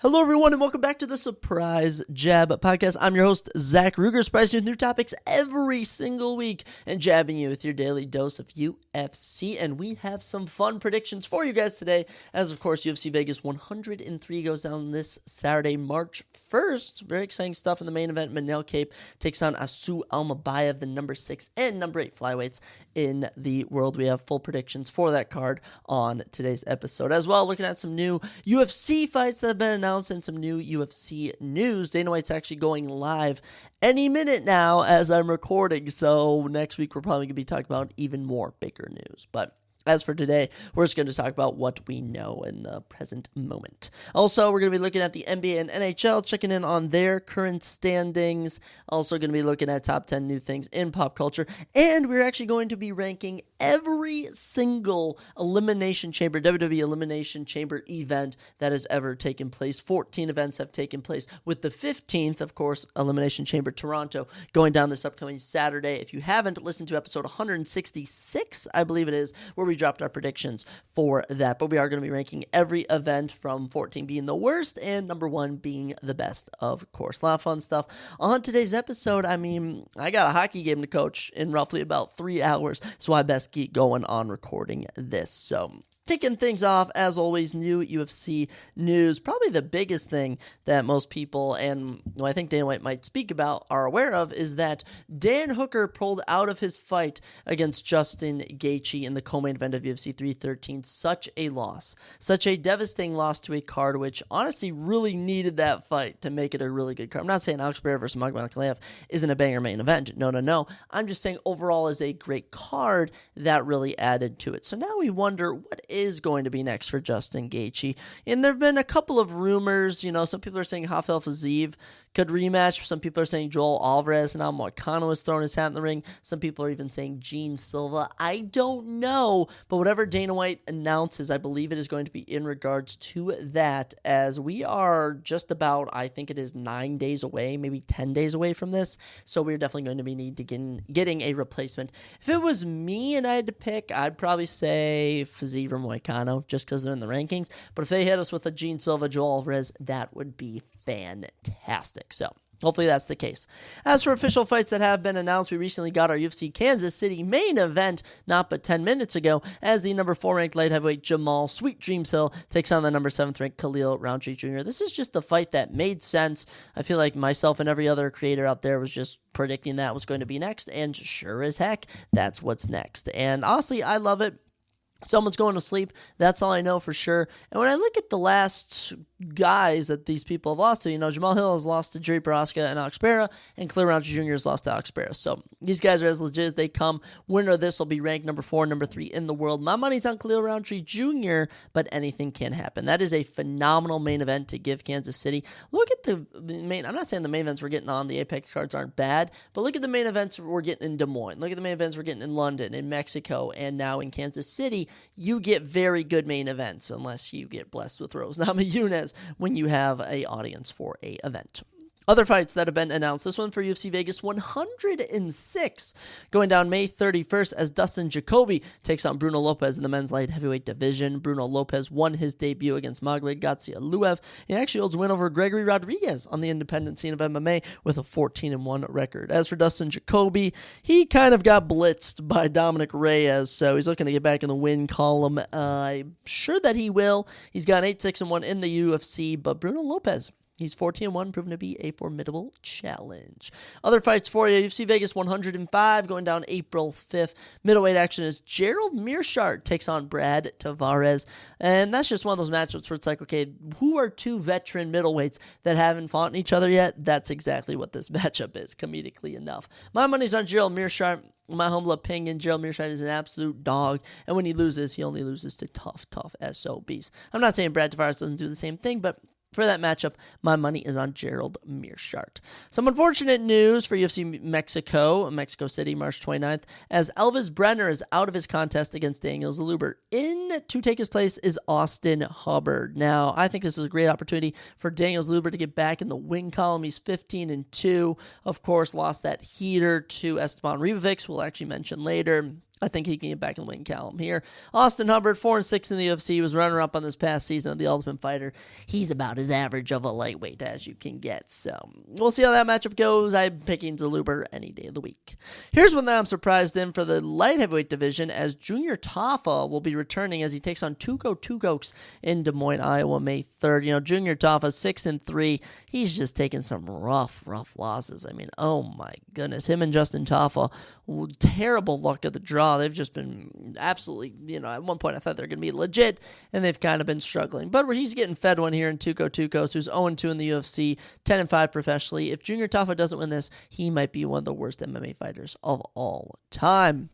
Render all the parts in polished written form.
Hello, everyone, and welcome back to the Surprise Jab Podcast. I'm your host, Zach Ruger, surprising you with new topics every single week and jabbing you with your daily dose of UFC. And we have some fun predictions for you guys today, as, of course, UFC Vegas 103 goes down this Saturday, March 1st. Very exciting stuff in the main event. Manel Kape takes on Asu Almabayev, the number 6 and number 8 flyweights in the world. We have full predictions for that card on today's episode. As well, looking at some new UFC fights that have been announced and some new UFC news. Dana White's actually going live any minute now as I'm recording, so next week we're probably going to be talking about even more bigger news. But as for today, we're just going to talk about what we know in the present moment. Also, we're going to be looking at the NBA and NHL, checking in on their current standings. Also going to be looking at top 10 new things in pop culture. And we're actually going to be ranking every single Elimination Chamber, WWE Elimination Chamber event that has ever taken place. 14 events have taken place, with the 15th, of course, Elimination Chamber Toronto, going down this upcoming Saturday. If you haven't listened to episode 166, I believe it is, where we dropped our predictions for that, but we are going to be ranking every event from 14 being the worst and number 1 being the best, of course. A lot of fun stuff on today's episode. I mean, I got a hockey game to coach in roughly about 3 hours, so I best keep going on recording this. So kicking things off, as always, new UFC news. Probably the biggest thing that most people, and I think Dana White might speak about, are aware of, is that Dan Hooker pulled out of his fight against Justin Gaethje in the co-main event of UFC 313. Such a loss. Such a devastating loss to a card which honestly really needed that fight to make it a really good card. I'm not saying Alex Pereira versus Magomedov Ankalaev isn't a banger main event. No. I'm just saying overall is a great card that really added to it. So now we wonder what is going to be next for Justin Gaethje. And there have been a couple of rumors. Some people are saying Rafael Fiziev could rematch. Some people are saying Joel Alvarez and Moicano has thrown his hat in the ring. Some people are even saying Gene Silva. I don't know, but whatever Dana White announces, I believe it is going to be in regards to that, as we are just about, I think it is 9 days away, maybe 10 days away from this. So we're definitely going to be getting a replacement. If it was me and I had to pick, I'd probably say Fiziev or Moicano, just because they're in the rankings. But if they hit us with a Gene Silva, Joel Alvarez, that would be fantastic. So hopefully that's the case. As for official fights that have been announced, we recently got our UFC Kansas City main event not but 10 minutes ago, as the number 4 ranked light heavyweight Jamal Sweet Dreams Hill takes on the number 7th ranked Khalil Roundtree Jr. This is just a fight that made sense. I feel like myself and every other creator out there was just predicting that was going to be next, and sure as heck, that's what's next. And honestly, I love it. Someone's going to sleep. That's all I know for sure. And when I look at the last guys that these people have lost to, Jamal Hill has lost to Jerry Prochazka and Alex Pereira, and Khalil Roundtree Jr. has lost to Alex Pereira. So these guys are as legit as they come. Winner of this will be ranked number 4, number 3 in the world. My money's on Khalil Roundtree Jr., but anything can happen. That is a phenomenal main event to give Kansas City. Look at the main. I'm not saying the main events we're getting on the Apex cards aren't bad, but look at the main events we're getting in Des Moines. Look at the main events we're getting in London, in Mexico, and now in Kansas City. You get very good main events, unless you get blessed with Rose Namajunas when you have an audience for a event. Other fights that have been announced. This one for UFC Vegas 106, going down May 31st as Dustin Jacoby takes on Bruno Lopez in the men's light heavyweight division. Bruno Lopez won his debut against Magomed Ankalaev. He actually holds a win over Gregory Rodriguez on the independent scene of MMA with a 14-1 record. As for Dustin Jacoby, he kind of got blitzed by Dominic Reyes, so he's looking to get back in the win column. I'm sure that he will. He's got 8-6-1 in the UFC, but Bruno Lopez, he's 14-1, proven to be a formidable challenge. Other fights for you. UFC Vegas 105 going down April 5th. Middleweight action is Gerald Meerschaert takes on Brad Tavares. And that's just one of those matchups where it's like, okay, who are 2 veteran middleweights that haven't fought each other yet? That's exactly what this matchup is, comedically enough. My money's on Gerald Meerschaert. My humble opinion, Gerald Meerschaert is an absolute dog, and when he loses, he only loses to tough SOBs. I'm not saying Brad Tavares doesn't do the same thing, but for that matchup, my money is on Gerald Meerschaert. Some unfortunate news for UFC Mexico City, March 29th, as Elvis Brenner is out of his contest against Daniel Zellhuber. In to take his place is Austin Hubbard. Now, I think this is a great opportunity for Daniel Zellhuber to get back in the win column. He's 15-2. Of course, lost that heater to Esteban Ribovics, we'll actually mention later. I think he can get back in the win column here. Austin Hubbard, 4-6 in the UFC. He was runner-up on this past season of The Ultimate Fighter. He's about as average of a lightweight as you can get. So we'll see how that matchup goes. I'm picking Zaluber any day of the week. Here's one that I'm surprised in for the light heavyweight division, as Junior Taffa will be returning as he takes on Tuco Tugokes in Des Moines, Iowa, May 3rd. Junior Taffa, 6-3. He's just taking some rough losses. I mean, oh my goodness. Him and Justin Taffa, terrible luck of the draw. They've just been absolutely, at one point I thought they were going to be legit, and they've kind of been struggling. But he's getting fed one here in Tuco Tugokes, who's 0-2 in the UFC, 10-5 professionally. If Junior Taffa doesn't win this, he might be one of the worst MMA fighters of all time.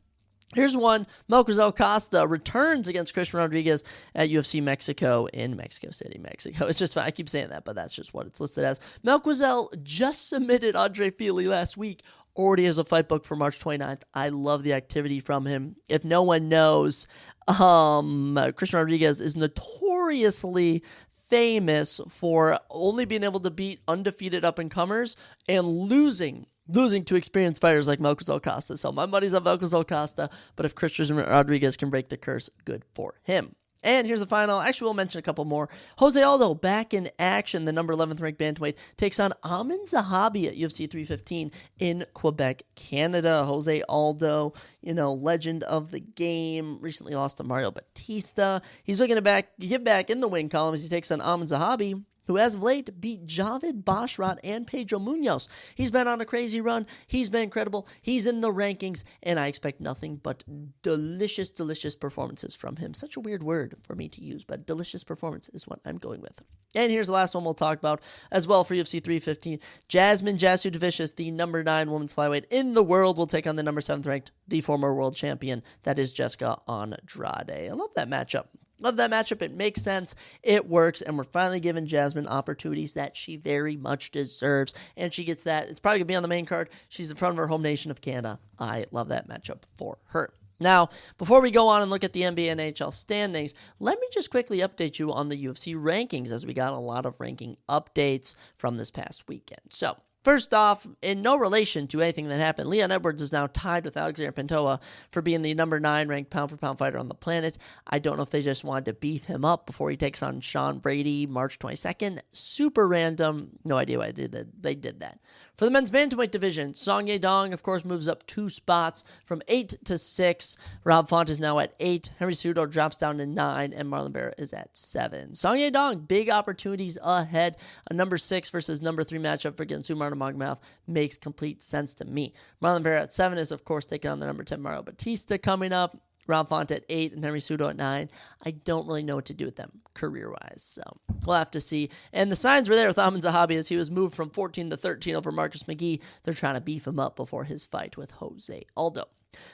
Here's one. Melquizael Costa returns against Christian Rodriguez at UFC Mexico in Mexico City, Mexico. It's just fine. I keep saying that, but that's just what it's listed as. Melquizael just submitted Andre Fili last week. Already has a fight booked for March 29th. I love the activity from him. If no one knows, Christian Rodriguez is notoriously famous for only being able to beat undefeated up-and-comers and losing to experienced fighters like Melquizael Costa. So my money's on Melquizael Costa, but if Christian Rodriguez can break the curse, good for him. And here's the final. Actually, we'll mention a couple more. Jose Aldo back in action. The number 11th ranked bantamweight takes on Amin Zahabi at UFC 315 in Quebec, Canada. Jose Aldo, legend of the game, recently lost to Mario Batista. He's looking to get back in the win column as he takes on Amin Zahabi, who as of late beat Javid Bashrat and Pedro Munoz. He's been on a crazy run. He's been incredible. He's in the rankings, and I expect nothing but delicious performances from him. Such a weird word for me to use, but delicious performance is what I'm going with. And here's the last one we'll talk about as well for UFC 315. Jasmine Jasudavicius, the number 9 women's flyweight in the world, will take on the number 7th ranked, the former world champion. That is Jessica Andrade. I love that matchup. It makes sense. It works. And we're finally giving Jasmine opportunities that she very much deserves. And she gets that. It's probably going to be on the main card. She's in front of her home nation of Canada. I love that matchup for her. Now, before we go on and look at the NBA and NHL standings, let me just quickly update you on the UFC rankings, as we got a lot of ranking updates from this past weekend. So, first off, in no relation to anything that happened, Leon Edwards is now tied with Alexander Pantoja for being the number 9 ranked pound-for-pound fighter on the planet. I don't know if they just wanted to beef him up before he takes on Sean Brady March 22nd. Super random. No idea why they did that. For the men's bantamweight division, Song Yadong, of course, moves up 2 spots from 8 to 6. Rob Font is now at 8. Henry Cejudo drops down to 9, and Marlon Vera is at 7. Song Yadong, big opportunities ahead. A number 6 versus number 3 matchup against Umar Nurmagomedov makes complete sense to me. Marlon Vera at 7 is, of course, taking on the number 10 Mario Batista coming up. Rob Font at 8 and Henry Cejudo at 9. I don't really know what to do with them career-wise, so we'll have to see. And the signs were there with Amin Zahabi as he was moved from 14 to 13 over Marcus McGee. They're trying to beef him up before his fight with Jose Aldo.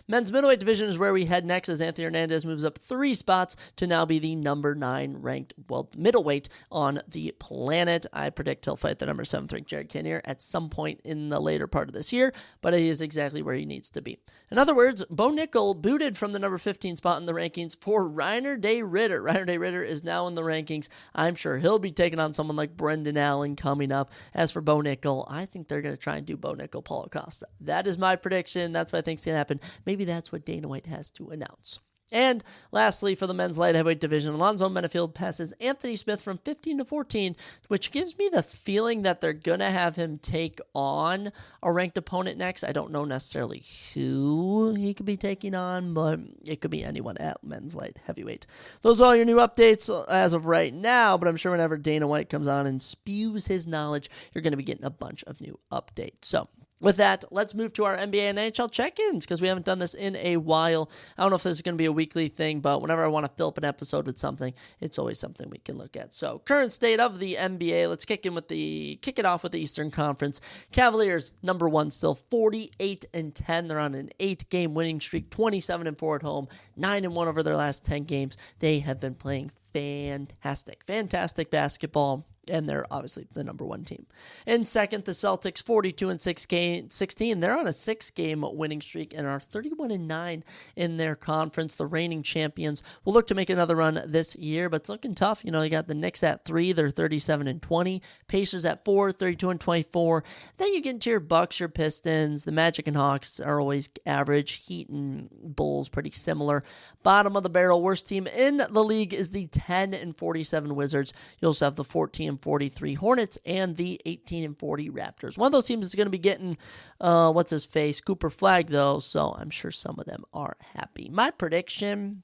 Men's middleweight division is where we head next, as Anthony Hernandez moves up 3 spots to now be the number 9 ranked middleweight on the planet. I predict he'll fight the number 7th ranked Jared Cannonier at some point in the later part of this year, but he is exactly where he needs to be. In other words, Bo Nickel booted from the number 15 spot in the rankings for Reiner De Ritter. Reiner De Ritter is now in the rankings. I'm sure he'll be taking on someone like Brendan Allen coming up. As for Bo Nickel, I think they're going to try and do Bo Nickel Paulo Costa. That is my prediction. That's what I think is going to happen. Maybe that's what Dana White has to announce. And lastly, for the men's light heavyweight division, Alonzo Menafield passes Anthony Smith from 15 to 14, which gives me the feeling that they're going to have him take on a ranked opponent next. I don't know necessarily who he could be taking on, but it could be anyone at men's light heavyweight. Those are all your new updates as of right now, but I'm sure whenever Dana White comes on and spews his knowledge, you're going to be getting a bunch of new updates. So, with that, let's move to our NBA and NHL check-ins, because we haven't done this in a while. I don't know if this is going to be a weekly thing, but whenever I want to fill up an episode with something, it's always something we can look at. So, current state of the NBA, let's kick it off with the Eastern Conference. Cavaliers, number 1 still, 48-10. They're on an 8-game winning streak, 27-4 at home, 9-1 over their last 10 games. They have been playing fantastic basketball. and they're obviously the number one team. In second, the Celtics, 42-16. They're on a 6-game winning streak and are 31-9 in their conference. The reigning champions will look to make another run this year, but it's looking tough. You got the Knicks at 3, they're 37-20. Pacers at 4, 32-24. Then you get into your Bucks, your Pistons. The Magic and Hawks are always average. Heat and Bulls pretty similar. Bottom of the barrel, worst team in the league is the 10-47 Wizards. You also have the 14-43 Hornets and the 18-40 Raptors. One of those teams is going to be getting, Cooper Flag, though, so I'm sure some of them are happy. My prediction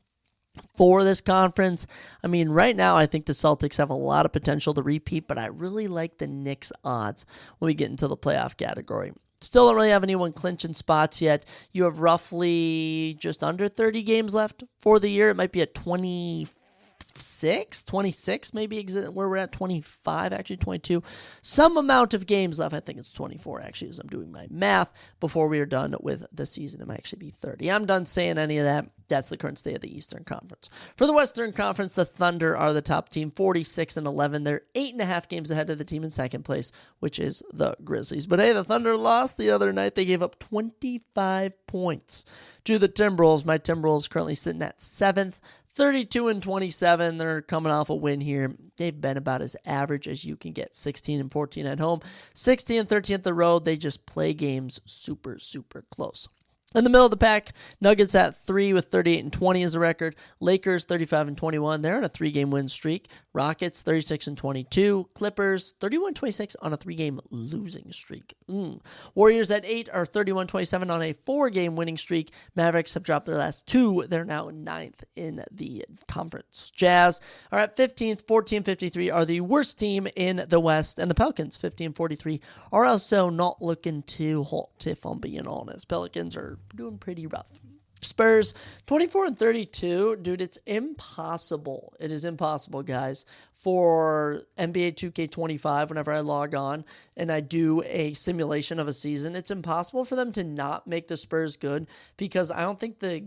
for this conference, right now I think the Celtics have a lot of potential to repeat, but I really like the Knicks odds when we get into the playoff category. Still don't really have anyone clinching spots yet. You have roughly just under 30 games left for the year. It might be at 26 maybe, where we're at 25, actually 22. Some amount of games left. I think it's 24 actually, as I'm doing my math. Before we are done with the season, it might actually be 30. I'm done saying any of that. That's the current state of the Eastern Conference. For the Western Conference, the Thunder are the top team, 46-11. They're 8.5 games ahead of the team in second place, which is the Grizzlies. But hey, the Thunder lost the other night. They gave up 25 points to the Timberwolves. My Timberwolves currently sitting at 7th. 32-27. They're coming off a win here. They've been about as average as you can get. 16-14 at home, 16-13 at the road. They just play games super, super close. In the middle of the pack, Nuggets at 3 with 38-20 as a record. Lakers 35-21. They're on a 3-game win streak. Rockets 36-22. Clippers 31-26 on a 3-game losing streak. Warriors at 8 are 31-27 on a 4-game winning streak. Mavericks have dropped their last 2. They're now 9th in the conference. Jazz are at 15th, 14-53 are the worst team in the West. And the Pelicans, 15-43, are also not looking too hot, if I'm being honest. Pelicans are doing pretty rough. Spurs, 24-32. Dude, it's impossible. It is impossible, guys, for NBA 2K25, whenever I log on and I do a simulation of a season, it's impossible for them to not make the Spurs good, because I don't think the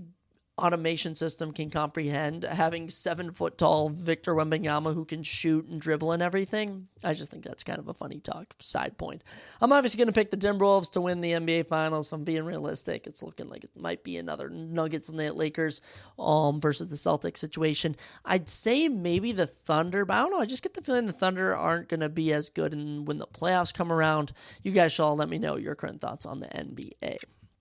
automation system can comprehend having 7-foot-tall Victor Wembanyama who can shoot and dribble and everything. I just think that's kind of a funny side point. I'm obviously going to pick the Timberwolves to win the NBA Finals. If I'm being realistic, it's looking like it might be another Nuggets and the Lakers versus the Celtics situation. I'd say maybe the Thunder, but I don't know. I just get the feeling the Thunder aren't going to be as good, and when the playoffs come around, you guys shall let me know your current thoughts on the NBA.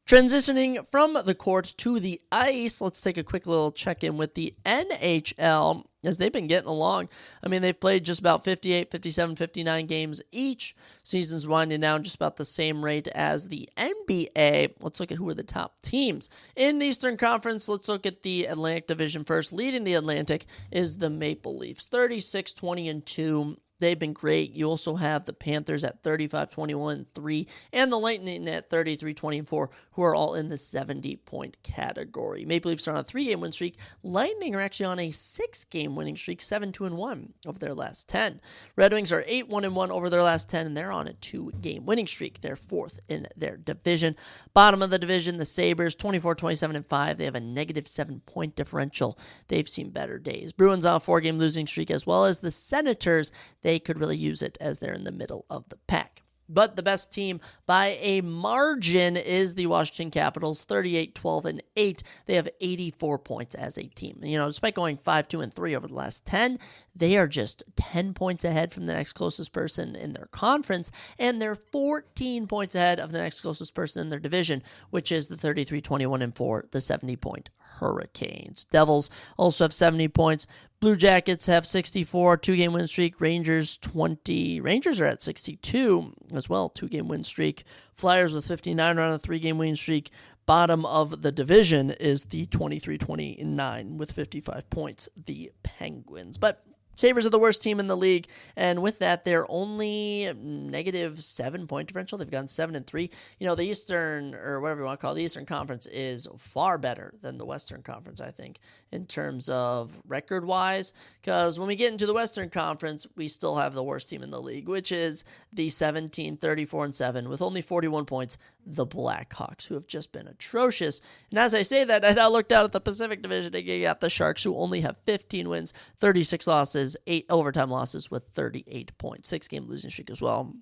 Transitioning from the court to the ice, let's take a quick little check-in with the NHL, as they've been getting along. They've played just about 58, 57, 59 games each. Season's winding down just about the same rate as the NBA. Let's look at who are the top teams. In the Eastern Conference, let's look at the Atlantic Division first. Leading the Atlantic is the Maple Leafs, 36-20-2. They've been great. You also have the Panthers at 35-21-3 and the Lightning at 33-24, who are all in the 70-point category. Maple Leafs are on a 3-game win streak. Lightning are actually on a 6-game winning streak, 7-2-1 over their last 10. Red Wings are 8-1-1 over their last 10, and they're on a 2-game winning streak. They're 4th in their division. Bottom of the division, the Sabres, 24-27-5. They have a negative 7-point differential. They've seen better days. Bruins on a 4-game losing streak, as well as the Senators. They could really use it, as they're in the middle of the pack. But the best team by a margin is the Washington Capitals, 38-12-8. They have 84 points as a team. Despite going 5-2-3 over the last 10, they are just 10 points ahead from the next closest person in their conference, and they're 14 points ahead of the next closest person in their division, which is the 33-21-4, the 70-point Hurricanes. Devils also have 70 points. Blue Jackets have 64, 2-game win streak. Rangers 20. Rangers are at 62 as well, 2-game win streak. Flyers with 59 are on a 3-game win streak. Bottom of the division is the 23-29 with 55 points, the Penguins. But Sabres are the worst team in the league, and with that, they're only negative 7-point differential. They've gone 7-3. The Eastern, or whatever you want to call it, the Eastern Conference is far better than the Western Conference, I think, in terms of record-wise, because when we get into the Western Conference, we still have the worst team in the league, which is the 17-34-7 with only 41 points, the Blackhawks, who have just been atrocious. And as I say that, I now looked out at the Pacific Division, and you got the Sharks, who only have 15 wins, 36 losses, losses, 8 overtime losses with 38 points, 6-game losing streak as well.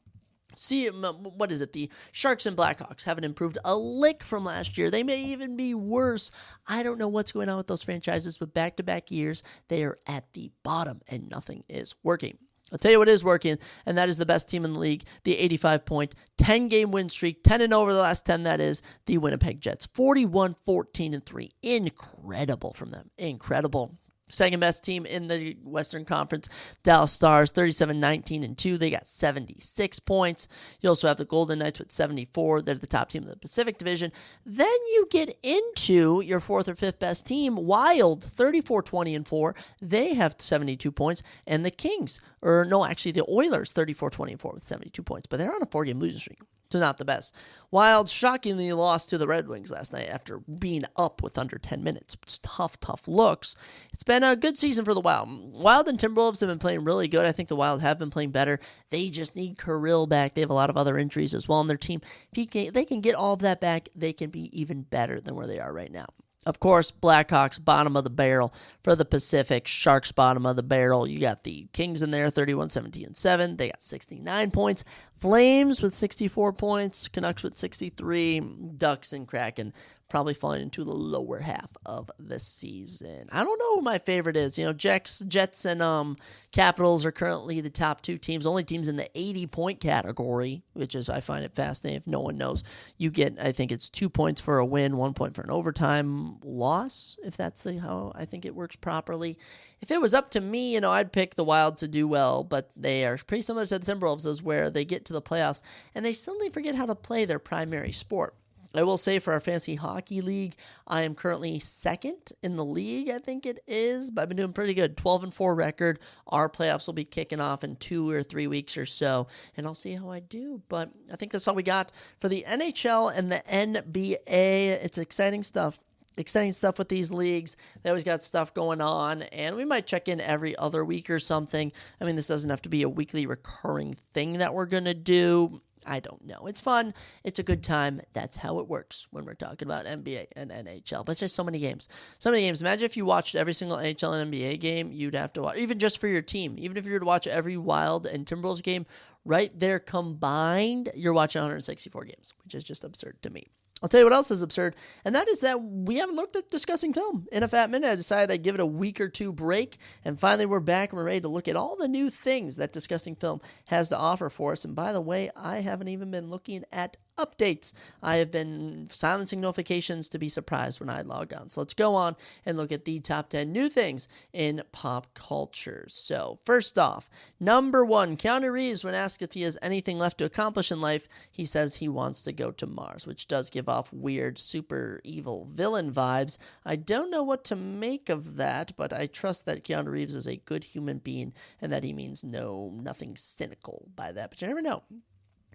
See, what is it? The Sharks and Blackhawks haven't improved a lick from last year. They may even be worse. I don't know what's going on with those franchises, but back-to-back years, they are at the bottom, and nothing is working. I'll tell you what is working, and that is the best team in the league, the 85-point, 10-game win streak, 10-0 over the last 10, that is, the Winnipeg Jets. 41-14-3. Incredible from them. Incredible. Second best team in the Western Conference, Dallas Stars, 37-19-2. They got 76 points. You also have the Golden Knights with 74. They're the top team in the Pacific Division. Then you get into your fourth or fifth best team, Wild, 34-20-4. They have 72 points. And the Kings, the Oilers, 34-24 with 72 points. But they're on a 4-game losing streak. So not the best. Wild shockingly lost to the Red Wings last night after being up with under 10 minutes. It's tough looks. It's been a good season for the Wild. Wild and Timberwolves have been playing really good. I think the Wild have been playing better. They just need Kirill back. They have a lot of other injuries as well on their team. If they can get all of that back, they can be even better than where they are right now. Of course, Blackhawks, bottom of the barrel for the Pacific. Sharks, bottom of the barrel. You got the Kings in there, 31-17-7. They got 69 points. Flames with 64 points. Canucks with 63. Ducks and Kraken probably falling into the lower half of the season. I don't know who my favorite is. Jets and Capitals are currently the top two teams, only teams in the 80-point category, which is, I find it fascinating. If no one knows, you get, I think it's 2 points for a win, 1 point for an overtime loss, if that's how I think it works properly. If it was up to me, I'd pick the Wild to do well, but they are pretty similar to the Timberwolves, is where they get to the playoffs and they suddenly forget how to play their primary sport. I will say for our fantasy hockey league, I am currently second in the league, I think it is, but I've been doing pretty good. 12-4 record. Our playoffs will be kicking off in 2 or 3 weeks or so, and I'll see how I do. But I think that's all we got for the NHL and the NBA. It's exciting stuff. Exciting stuff with these leagues. They always got stuff going on, and we might check in every other week or something. I mean, this doesn't have to be a weekly recurring thing that we're going to do. I don't know. It's fun. It's a good time. That's how it works when we're talking about NBA and NHL. But it's just so many games. So many games. Imagine if you watched every single NHL and NBA game you'd have to watch, even just for your team. Even if you were to watch every Wild and Timberwolves game, right there combined, you're watching 164 games, which is just absurd to me. I'll tell you what else is absurd, and that is that we haven't looked at Discussing Film in a fat minute. I decided I'd give it a week or two break, and finally we're back and we're ready to look at all the new things that Discussing Film has to offer for us. And by the way, I haven't even been looking at updates. I have been silencing notifications to be surprised when I log on. So let's go on and look at the top 10 new things in pop culture. So first off, number 1, Keanu Reeves, when asked if he has anything left to accomplish in life, he says he wants to go to Mars, which does give off weird, super evil villain vibes. I don't know what to make of that, but I trust that Keanu Reeves is a good human being and that he means nothing cynical by that, but you never know.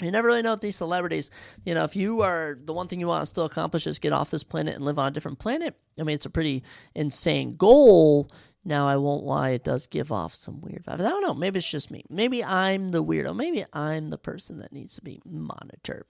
You never really know with these celebrities. If you are, the one thing you want to still accomplish is get off this planet and live on a different planet. I mean, it's a pretty insane goal. Now, I won't lie, it does give off some weird vibes. I don't know. Maybe it's just me. Maybe I'm the weirdo. Maybe I'm the person that needs to be monitored.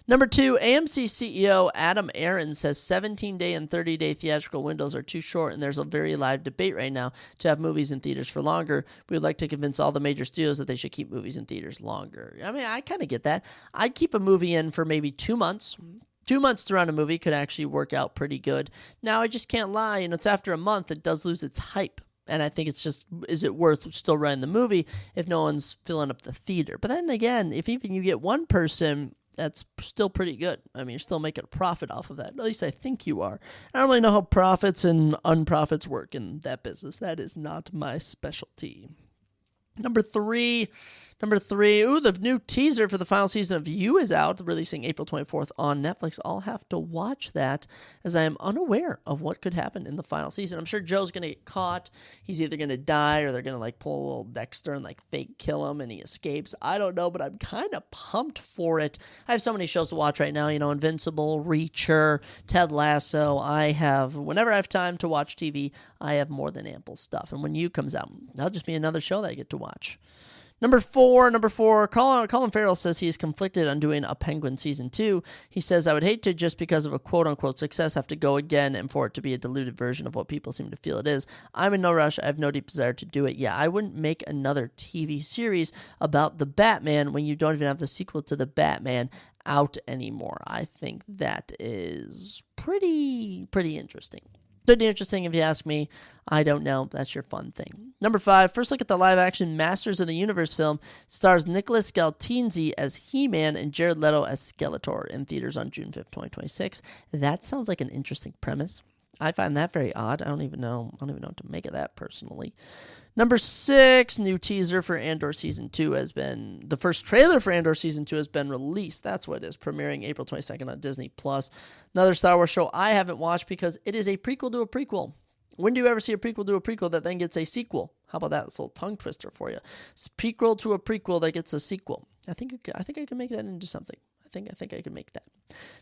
Number 2, AMC CEO Adam Aron says 17-day and 30-day theatrical windows are too short, and there's a very live debate right now to have movies in theaters for longer. We would like to convince all the major studios that they should keep movies in theaters longer. I mean, I kind of get that. I'd keep a movie in for maybe 2 months. 2 months to run a movie could actually work out pretty good. Now, I just can't lie. It's after a month, it does lose its hype. And I think it's just, is it worth still running the movie if no one's filling up the theater? But then again, if even you get one person, that's still pretty good. I mean, you're still making a profit off of that. At least I think you are. I don't really know how profits and unprofits work in that business. That is not my specialty. Number three, the new teaser for the final season of You is out, releasing April 24th on Netflix. I'll have to watch that as I am unaware of what could happen in the final season. I'm sure Joe's going to get caught. He's either going to die or they're going to pull a little Dexter and fake kill him and he escapes. I don't know, but I'm kind of pumped for it. I have so many shows to watch right now, Invincible, Reacher, Ted Lasso. Whenever I have time to watch TV, I have more than ample stuff. And when You comes out, that'll just be another show that I get to watch. Number four, Colin Farrell says he is conflicted on doing a Penguin Season 2. He says, I would hate to, just because of a quote-unquote success, have to go again and for it to be a diluted version of what people seem to feel it is. I'm in no rush. I have no deep desire to do it. Yeah, I wouldn't make another TV series about the Batman when you don't even have the sequel to the Batman out anymore. I think that is pretty interesting. Pretty interesting if you ask me. I don't know. That's your fun thing. Number 5, first look at the live-action Masters of the Universe film. Stars Nicholas Galtinzi as He-Man and Jared Leto as Skeletor in theaters on June 5th, 2026. That sounds like an interesting premise. I find that very odd. I don't even know what to make of that personally. Number 6, new teaser for Andor Season 2 has been... The first trailer for Andor Season 2 has been released. That's what it is, premiering April 22nd on Disney+. Another Star Wars show I haven't watched because it is a prequel to a prequel. When do you ever see a prequel to a prequel that then gets a sequel? How about that? It's a little tongue twister for you. It's prequel to a prequel that gets a sequel. I think I can make that into something. I think I can make that.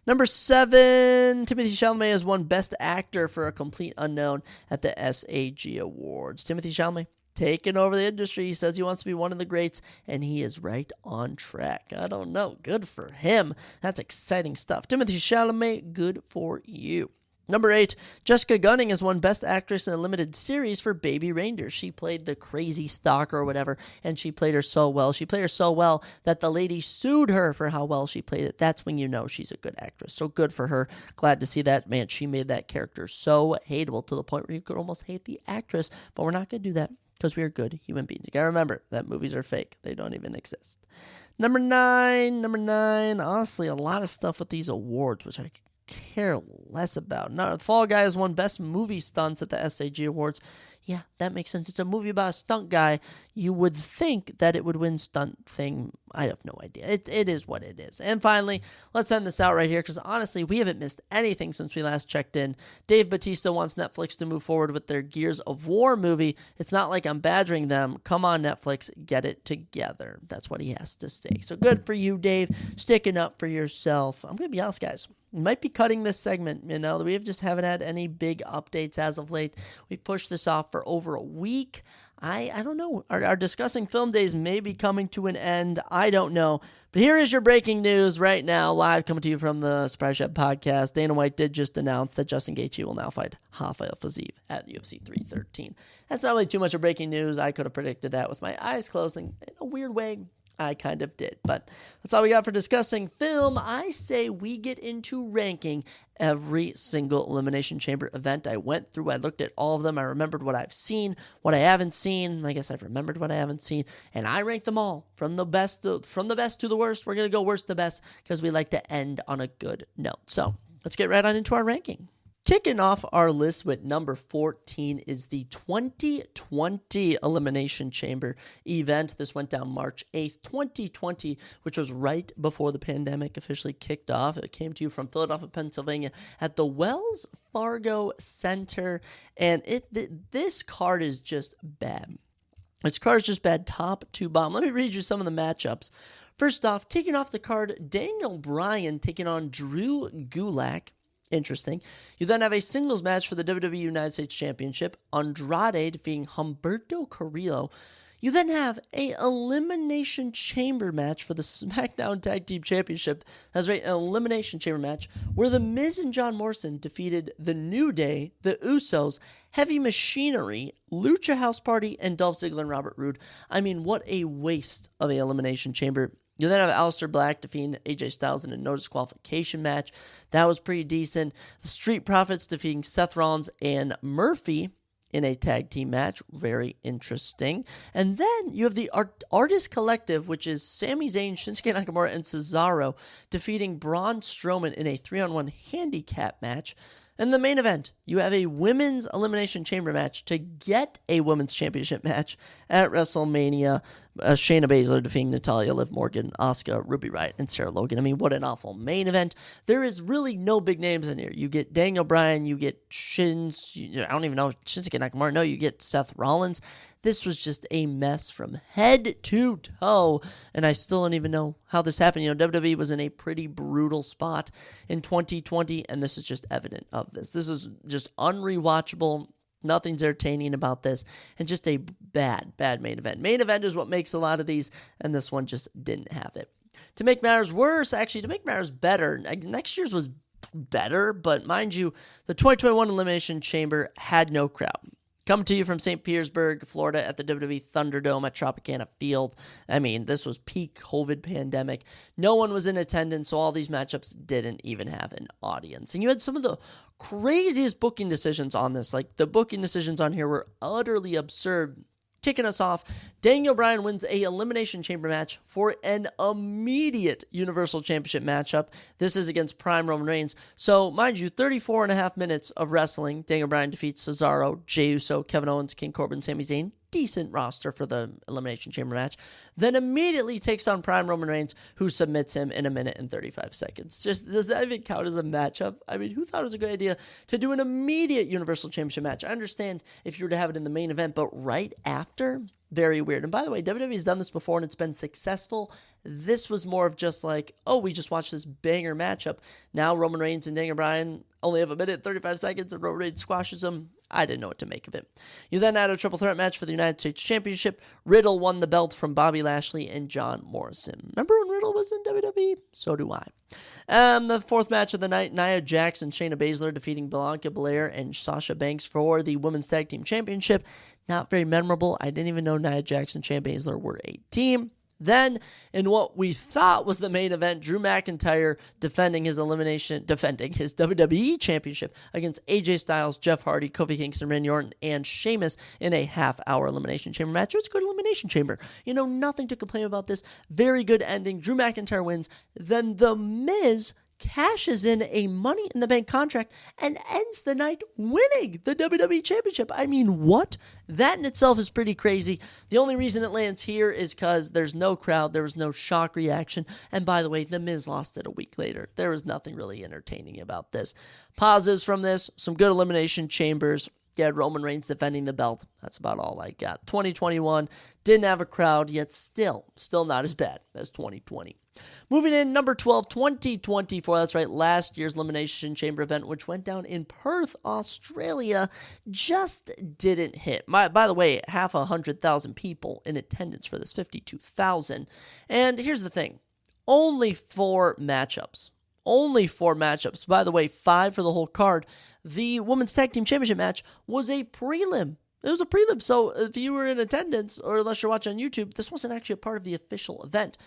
Number 7, Timothée Chalamet has won Best Actor for A Complete Unknown at the SAG Awards. Timothée Chalamet taking over the industry. He says he wants to be one of the greats, and he is right on track. I don't know. Good for him. That's exciting stuff. Timothée Chalamet, good for you. Number 8, Jessica Gunning has won Best Actress in a Limited Series for Baby Reindeer. She played the crazy stalker or whatever, and she played her so well. She played her so well that the lady sued her for how well she played it. That's when you know she's a good actress. So good for her. Glad to see that. Man, she made that character so hateable to the point where you could almost hate the actress, but we're not going to do that because we are good human beings. You got to remember that movies are fake. They don't even exist. Number 9, honestly, a lot of stuff with these awards, which I care less about. Now, Fall Guy has won Best Movie Stunts at the SAG Awards. Yeah, that makes sense. It's a movie about a stunt guy. You would think that it would win stunt thing. I have no idea. It is what it is. And finally, let's end this out right here because honestly, we haven't missed anything since we last checked in. Dave Bautista wants Netflix to move forward with their Gears of War movie. It's not like I'm badgering them. Come on, Netflix, get it together. That's what he has to say. So good for you, Dave, sticking up for yourself. I'm going to be honest, guys. We might be cutting this segment. We just haven't had any big updates as of late. We pushed this off for over a week. I don't know. Our Discussing Film days may be coming to an end. I don't know. But here is your breaking news right now, live coming to you from the Surprise Shed podcast. Dana White did just announce that Justin Gaethje will now fight Rafael Fiziev at UFC 313. That's not really too much of breaking news. I could have predicted that with my eyes closed in a weird way. I kind of did, but that's all we got for Discussing Film. I say we get into ranking every single Elimination Chamber event I went through. I looked at all of them. I remembered what I've seen, what I haven't seen. I guess I've remembered what I haven't seen, and I ranked them all from the best to the worst. We're going to go worst to best because we like to end on a good note. So let's get right on into our ranking. Kicking off our list with number 14 is the 2020 Elimination Chamber event. This went down March 8th, 2020, which was right before the pandemic officially kicked off. It came to you from Philadelphia, Pennsylvania at the Wells Fargo Center, and this card is just bad. This card is just bad top to bottom. Let me read you some of the matchups. First off, kicking off the card, Daniel Bryan taking on Drew Gulak. Interesting. You then have a singles match for the WWE United States Championship. Andrade defeating Humberto Carrillo. You then have a Elimination Chamber match for the SmackDown Tag Team Championship. That's right, an Elimination Chamber match where The Miz and John Morrison defeated The New Day, The Usos, Heavy Machinery, Lucha House Party, and Dolph Ziggler and Robert Roode. I mean, what a waste of an Elimination Chamber. You then have Aleister Black defeating AJ Styles in a no disqualification match. That was pretty decent. The Street Profits defeating Seth Rollins and Murphy in a tag team match. Very interesting. And then you have the Artist Collective, which is Sami Zayn, Shinsuke Nakamura, and Cesaro defeating Braun Strowman in a 3-on-1 handicap match. And the main event, you have a women's Elimination Chamber match to get a women's championship match at WrestleMania. Shayna Baszler defeating Natalya, Liv Morgan, Asuka, Ruby Riott, and Sarah Logan. I mean, what an awful main event. There is really no big names in here. You get Daniel Bryan, you get I don't even know, Shinsuke Nakamura. No, you get Seth Rollins. This was just a mess from head to toe, and I still don't even know how this happened. WWE was in a pretty brutal spot in 2020, and this is just evident of this. This is just unrewatchable. Nothing's entertaining about this, and just a bad main event. Main event is what makes a lot of these, and this one just didn't have it. To make matters better, next year's was better, but mind you, the 2021 Elimination Chamber had no crowd. Coming to you from St. Petersburg, Florida at the WWE Thunderdome at Tropicana Field. I mean, this was peak COVID pandemic. No one was in attendance, so all these matchups didn't even have an audience. And you had some of the craziest booking decisions on this. Like, the booking decisions on here were utterly absurd. Kicking us off, Daniel Bryan wins a Elimination Chamber match for an immediate Universal Championship matchup. This is against Prime Roman Reigns. So, mind you, 34 and a half minutes of wrestling. Daniel Bryan defeats Cesaro, Jey Uso, Kevin Owens, King Corbin, Sami Zayn. Decent roster for the Elimination Chamber match. Then immediately takes on Prime Roman Reigns, who submits him in 1 minute and 35 seconds. Just, does that even count as a matchup? I mean, who thought it was a good idea to do an immediate Universal Championship match? I understand if you were to have it in the main event, but right after? Very weird. And by the way, WWE's done this before and it's been successful. This was more of just like, oh, we just watched this banger matchup. Now Roman Reigns and Daniel Bryan only have 1 minute and 35 seconds and Roman Reigns squashes them. I didn't know what to make of it. You then had a triple threat match for the United States Championship. Riddle won the belt from Bobby Lashley and John Morrison. Remember when Riddle was in WWE? So do I. The fourth match of the night, Nia Jax and Shayna Baszler defeating Bianca Belair and Sasha Banks for the Women's Tag Team Championship. Not very memorable. I didn't even know Nia Jax and Shayna Baszler were a team. Then, in what we thought was the main event, Drew McIntyre defending his WWE Championship against AJ Styles, Jeff Hardy, Kofi Kingston, Randy Orton, and Sheamus in a half-hour Elimination Chamber match. It was a good Elimination Chamber. Nothing to complain about this. Very good ending. Drew McIntyre wins. Then The Miz cashes in a Money in the Bank contract and ends the night winning the WWE Championship. I mean, what? That in itself is pretty crazy. The only reason it lands here is because there's no crowd, there was no shock reaction, and by the way, The Miz lost it a week later. There was nothing really entertaining about this. Pauses from this, some good Elimination Chambers. You had Roman Reigns defending the belt. That's about all I got. 2021, didn't have a crowd, yet still not as bad as 2020. Moving in, number 12, 2024. That's right, last year's Elimination Chamber event, which went down in Perth, Australia, just didn't hit. By the way, 100,000 people in attendance for this, 52,000. And here's the thing, only 4 matchups. Only 4 matchups. By the way, 5 for the whole card. The Women's Tag Team Championship match was a prelim. It was a prelim, so if you were in attendance, or unless you're watching on YouTube, this wasn't actually a part of the official event.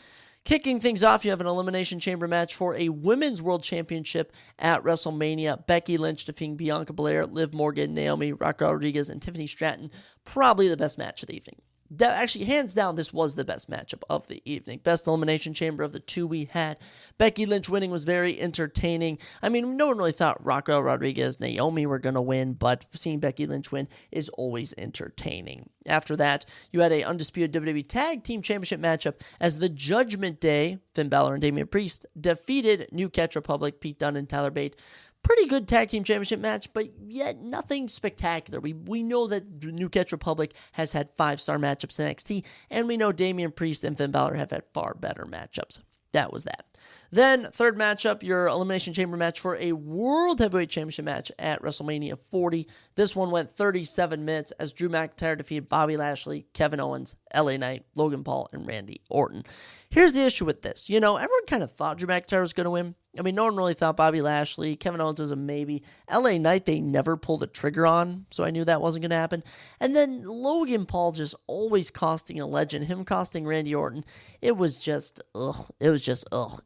Kicking things off, you have an Elimination Chamber match for a Women's World Championship at WrestleMania. Becky Lynch defeating Bianca Belair, Liv Morgan, Naomi, Raquel Rodriguez, and Tiffany Stratton. Probably the best match of the evening. Actually, hands down, this was the best matchup of the evening. Best Elimination Chamber of the 2 we had. Becky Lynch winning was very entertaining. I mean, no one really thought Raquel Rodriguez, Naomi were going to win, but seeing Becky Lynch win is always entertaining. After that, you had a undisputed WWE Tag Team Championship matchup as the Judgment Day, Finn Balor and Damian Priest, defeated New Catch Republic, Pete Dunne and Tyler Bate. Pretty good tag team championship match, but yet nothing spectacular. We know that New Catch Republic has had 5-star matchups in NXT, and we know Damian Priest and Finn Balor have had far better matchups. That was that. Then, third matchup, your Elimination Chamber match for a World Heavyweight Championship match at WrestleMania 40. This one went 37 minutes as Drew McIntyre defeated Bobby Lashley, Kevin Owens, LA Knight, Logan Paul, and Randy Orton. Here's the issue with this. Everyone kind of thought Drew McIntyre was going to win. I mean, no one really thought Bobby Lashley. Kevin Owens was a maybe. LA Knight, they never pulled a trigger on, so I knew that wasn't going to happen. And then Logan Paul just always costing a legend, him costing Randy Orton. It was just, ugh.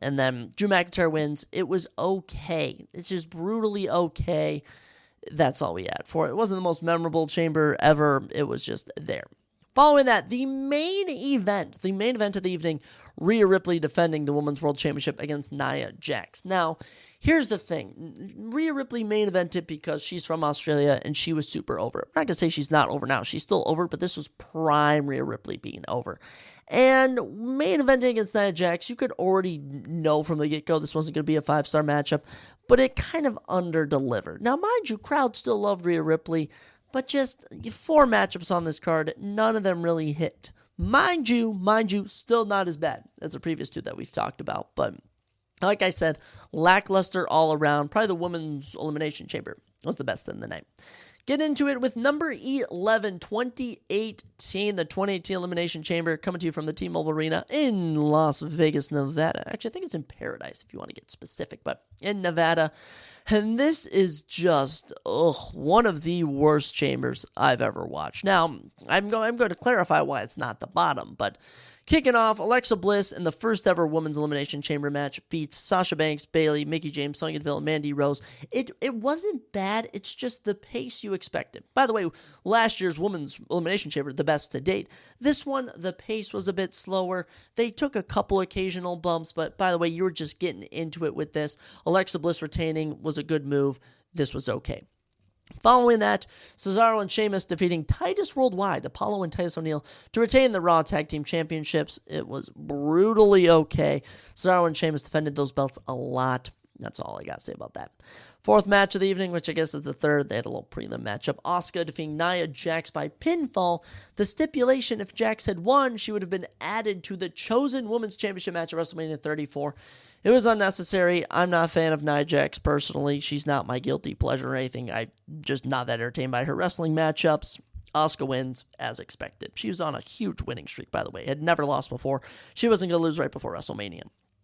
And then Drew McIntyre wins. It was okay. It's just brutally okay. That's all we had for it. It wasn't the most memorable chamber ever. It was just there. Following that, the main event of the evening, Rhea Ripley defending the Women's World Championship against Nia Jax. Now, here's the thing. Rhea Ripley main evented because she's from Australia and she was super over. I'm not going to say she's not over now. She's still over, but this was prime Rhea Ripley being over. And main eventing against Nia Jax, you could already know from the get-go this wasn't going to be a 5-star matchup, but it kind of under-delivered. Now, mind you, crowd still loved Rhea Ripley, but just 4 matchups on this card, none of them really hit. Mind you, still not as bad as the previous 2 that we've talked about. But like I said, lackluster all around. Probably the Women's Elimination Chamber was the best in the night. Get into it with number 11, 2018, the 2018 Elimination Chamber, coming to you from the T-Mobile Arena in Las Vegas, Nevada. Actually, I think it's in Paradise if you want to get specific, but in Nevada. And this is just one of the worst chambers I've ever watched. Now, I'm going to clarify why it's not the bottom, but kicking off, Alexa Bliss in the first ever Women's Elimination Chamber match beats Sasha Banks, Bayley, Mickie James, Sonya Deville, and Mandy Rose. It wasn't bad. It's just the pace you expected. By the way, last year's Women's Elimination Chamber, the best to date. This one, the pace was a bit slower. They took a couple occasional bumps, but by the way, you were just getting into it with this. Alexa Bliss retaining was a good move. This was okay. Following that, Cesaro and Sheamus defeating Titus Worldwide, Apollo and Titus O'Neil, to retain the Raw Tag Team Championships. It was brutally okay. Cesaro and Sheamus defended those belts a lot. That's all I got to say about that. Fourth match of the evening, which I guess is the third. They had a little prelim matchup. Asuka defeating Nia Jax by pinfall. The stipulation, if Jax had won, she would have been added to the Chosen Women's Championship match at WrestleMania 34. It was unnecessary. I'm not a fan of Nia Jax personally. She's not my guilty pleasure or anything. I'm just not that entertained by her wrestling matchups. Asuka wins as expected. She was on a huge winning streak, by the way. Had never lost before. She wasn't going to lose right before WrestleMania.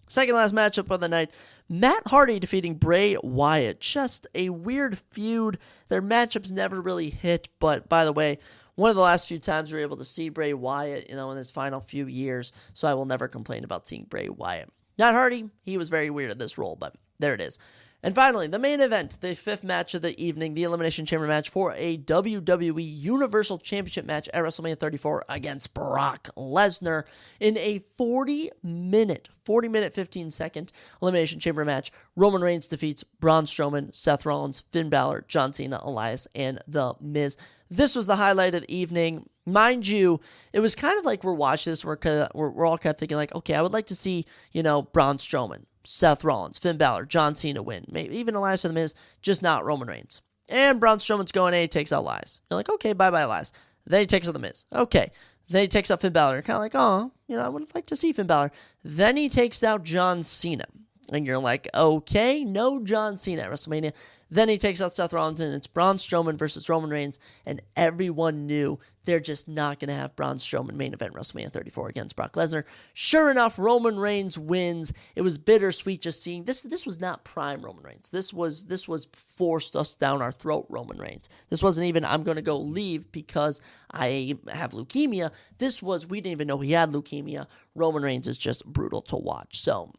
Second last matchup of the night, Matt Hardy defeating Bray Wyatt. Just a weird feud. Their matchups never really hit, but by the way, one of the last few times we were able to see Bray Wyatt, in his final few years, so I will never complain about seeing Bray Wyatt. Matt Hardy, he was very weird in this role, but there it is. And finally, the main event, the fifth match of the evening, the Elimination Chamber match for a WWE Universal Championship match at WrestleMania 34 against Brock Lesnar in a 40-minute, 15-second Elimination Chamber match. Roman Reigns defeats Braun Strowman, Seth Rollins, Finn Balor, John Cena, Elias, and The Miz. This was the highlight of the evening. Mind you, it was kind of like we're watching this, we're all kind of thinking like, okay, I would like to see, Braun Strowman, Seth Rollins, Finn Balor, John Cena win. Maybe even Elias or The Miz, just not Roman Reigns. And Braun Strowman's going and he takes out Elias. You're like, okay, bye-bye Elias. Then he takes out The Miz. Okay. Then he takes out Finn Balor. You're kind of like, oh, I would like to see Finn Balor. Then he takes out John Cena. And you're like, okay, no John Cena at WrestleMania. Then he takes out Seth Rollins, and it's Braun Strowman versus Roman Reigns, and everyone knew they're just not going to have Braun Strowman main event WrestleMania 34 against Brock Lesnar. Sure enough, Roman Reigns wins. It was bittersweet just seeing this. This was not prime Roman Reigns. This was forced us down our throat Roman Reigns. This wasn't even I'm going to go leave because I have leukemia. This was we didn't even know he had leukemia. Roman Reigns is just brutal to watch. So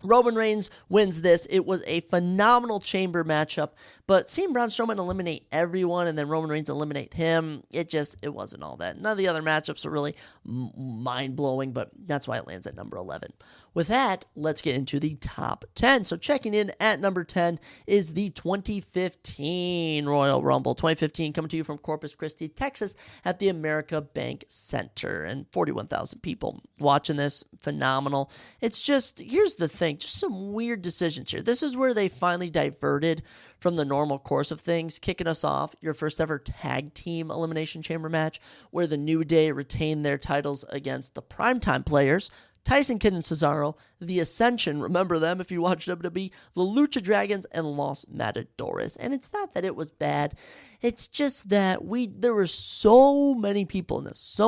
Roman Reigns wins this. It was a phenomenal chamber matchup, but seeing Braun Strowman eliminate everyone and then Roman Reigns eliminate him, it wasn't all that. None of the other matchups are really mind-blowing, but that's why it lands at number 11. With that, let's get into the top 10. So checking in at number 10 is the 2015 Royal Rumble. 2015 coming to you from Corpus Christi, Texas at the America Bank Center. And 41,000 people watching this. Phenomenal. It's just, here's the thing, just some weird decisions here. This is where they finally diverted from the normal course of things, kicking us off your first ever tag team Elimination Chamber match where the New Day retained their titles against the Primetime Players, Tyson Kidd and Cesaro, The Ascension, remember them if you watch WWE, the Lucha Dragons, and Los Matadores. And it's not that it was bad, it's just that there were so many people in this,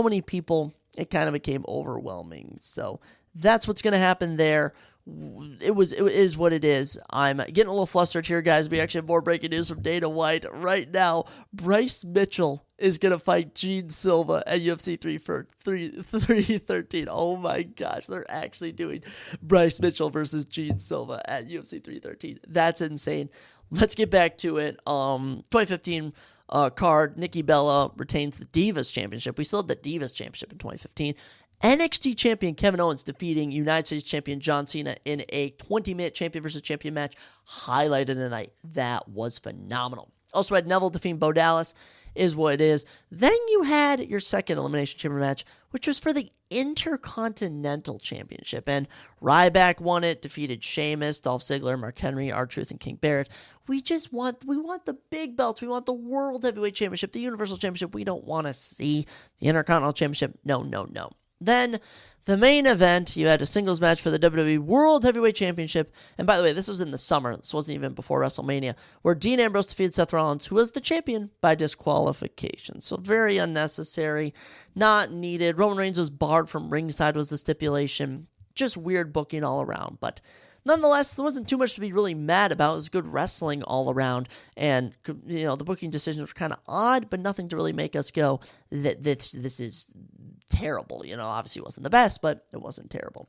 it kind of became overwhelming. So that's what's going to happen there. It is what it is. I'm getting a little flustered here, guys. We actually have more breaking news from Dana White right now. Bryce Mitchell is going to fight Gene Silva at UFC 313. Oh my gosh, they're actually doing Bryce Mitchell versus Gene Silva at UFC 313. That's insane. Let's get back to it. 2015 card, Nikki Bella retains the Divas Championship. We still had the Divas Championship in 2015. NXT champion Kevin Owens defeating United States champion John Cena in a 20-minute champion versus champion match. Highlighted the night. That was phenomenal. Also had Neville defeating Bo Dallas, is what it is. Then you had your second Elimination Chamber match, which was for the Intercontinental Championship. And Ryback won it, defeated Sheamus, Dolph Ziggler, Mark Henry, R-Truth, and King Barrett. We want the big belts. We want the World Heavyweight Championship, the Universal Championship. We don't want to see the Intercontinental Championship. No. Then The main event, you had a singles match for the WWE World Heavyweight Championship. And by the way, this was in the summer. This wasn't even before WrestleMania, where Dean Ambrose defeated Seth Rollins, who was the champion, by disqualification. So very unnecessary, not needed. Roman Reigns was barred from ringside was the stipulation. Just weird booking all around. But nonetheless, there wasn't too much to be really mad about. It was good wrestling all around. And, the booking decisions were kind of odd, but nothing to really make us go, that this is terrible. Obviously it wasn't the best, but it wasn't terrible.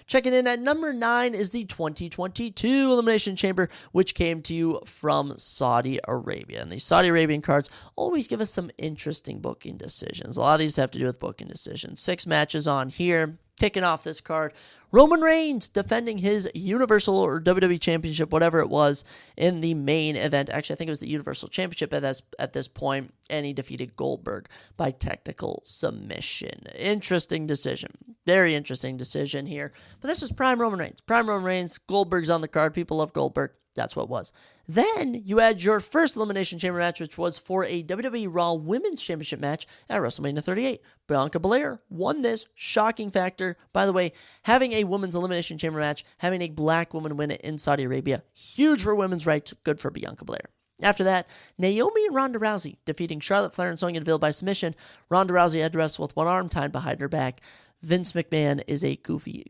Checking in at number 9 is the 2022 Elimination Chamber, which came to you from Saudi Arabia. And the Saudi Arabian cards always give us some interesting booking decisions. A lot of these have to do with booking decisions. 6 matches on here. Kicking off this card, Roman Reigns defending his Universal or WWE Championship, whatever it was, in the main event. Actually, I think it was the Universal Championship at this point, and he defeated Goldberg by technical submission. Interesting decision. Very interesting decision here. But this is prime Roman Reigns. Prime Roman Reigns. Goldberg's on the card. People love Goldberg. That's what it was. Then you had your first Elimination Chamber match, which was for a WWE Raw Women's Championship match at WrestleMania 38. Bianca Belair won this. Shocking factor. By the way, having a women's Elimination Chamber match, having a black woman win it in Saudi Arabia, huge for women's rights, good for Bianca Belair. After that, Naomi and Ronda Rousey defeating Charlotte Flair and Sonya Deville by submission. Ronda Rousey had to wrestle with one arm tied behind her back. Vince McMahon is a goofy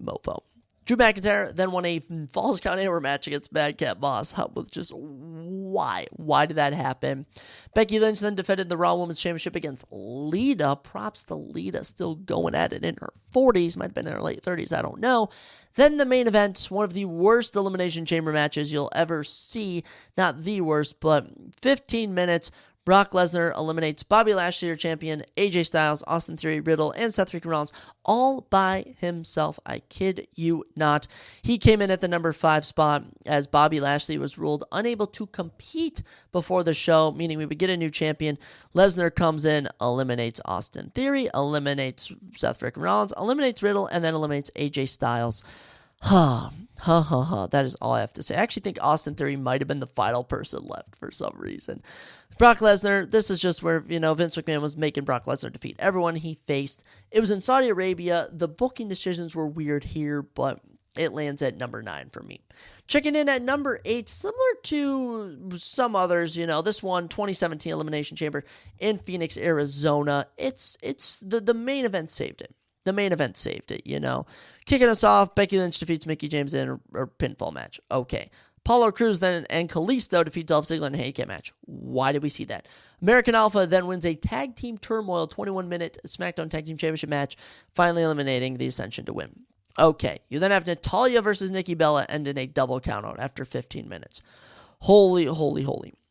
mofo. Drew McIntyre then won a Falls Count Anywhere match against Madcap Moss. With just why? Why did that happen? Becky Lynch then defended the Raw Women's Championship against Lita. Props to Lita, still going at it in her 40s. Might have been in her late 30s, I don't know. Then the main event, one of the worst Elimination Chamber matches you'll ever see. Not the worst, but 15 minutes. Brock Lesnar eliminates Bobby Lashley, your champion, AJ Styles, Austin Theory, Riddle, and Seth freaking Rollins all by himself. I kid you not. He came in at the number 5 spot as Bobby Lashley was ruled unable to compete before the show, meaning we would get a new champion. Lesnar comes in, eliminates Austin Theory, eliminates Seth freaking Rollins, eliminates Riddle, and then eliminates AJ Styles. That is all I have to say. I actually think Austin Theory might have been the final person left for some reason. Brock Lesnar, this is just where, Vince McMahon was making Brock Lesnar defeat everyone he faced. It was in Saudi Arabia. The booking decisions were weird here, but it lands at number 9 for me. Checking in at number 8, similar to some others, this one, 2017 Elimination Chamber in Phoenix, Arizona. It's the main event saved it. The main event saved it, Kicking us off, Becky Lynch defeats Mickie James in a pinfall match. Okay. Apollo Crews then and Kalisto defeat Dolph Ziggler in a handicap match. Why did we see that? American Alpha then wins a Tag Team Turmoil 21-minute SmackDown Tag Team Championship match, finally eliminating the Ascension to win. Okay, you then have Natalya versus Nikki Bella end in a double countout after 15 minutes. Holy.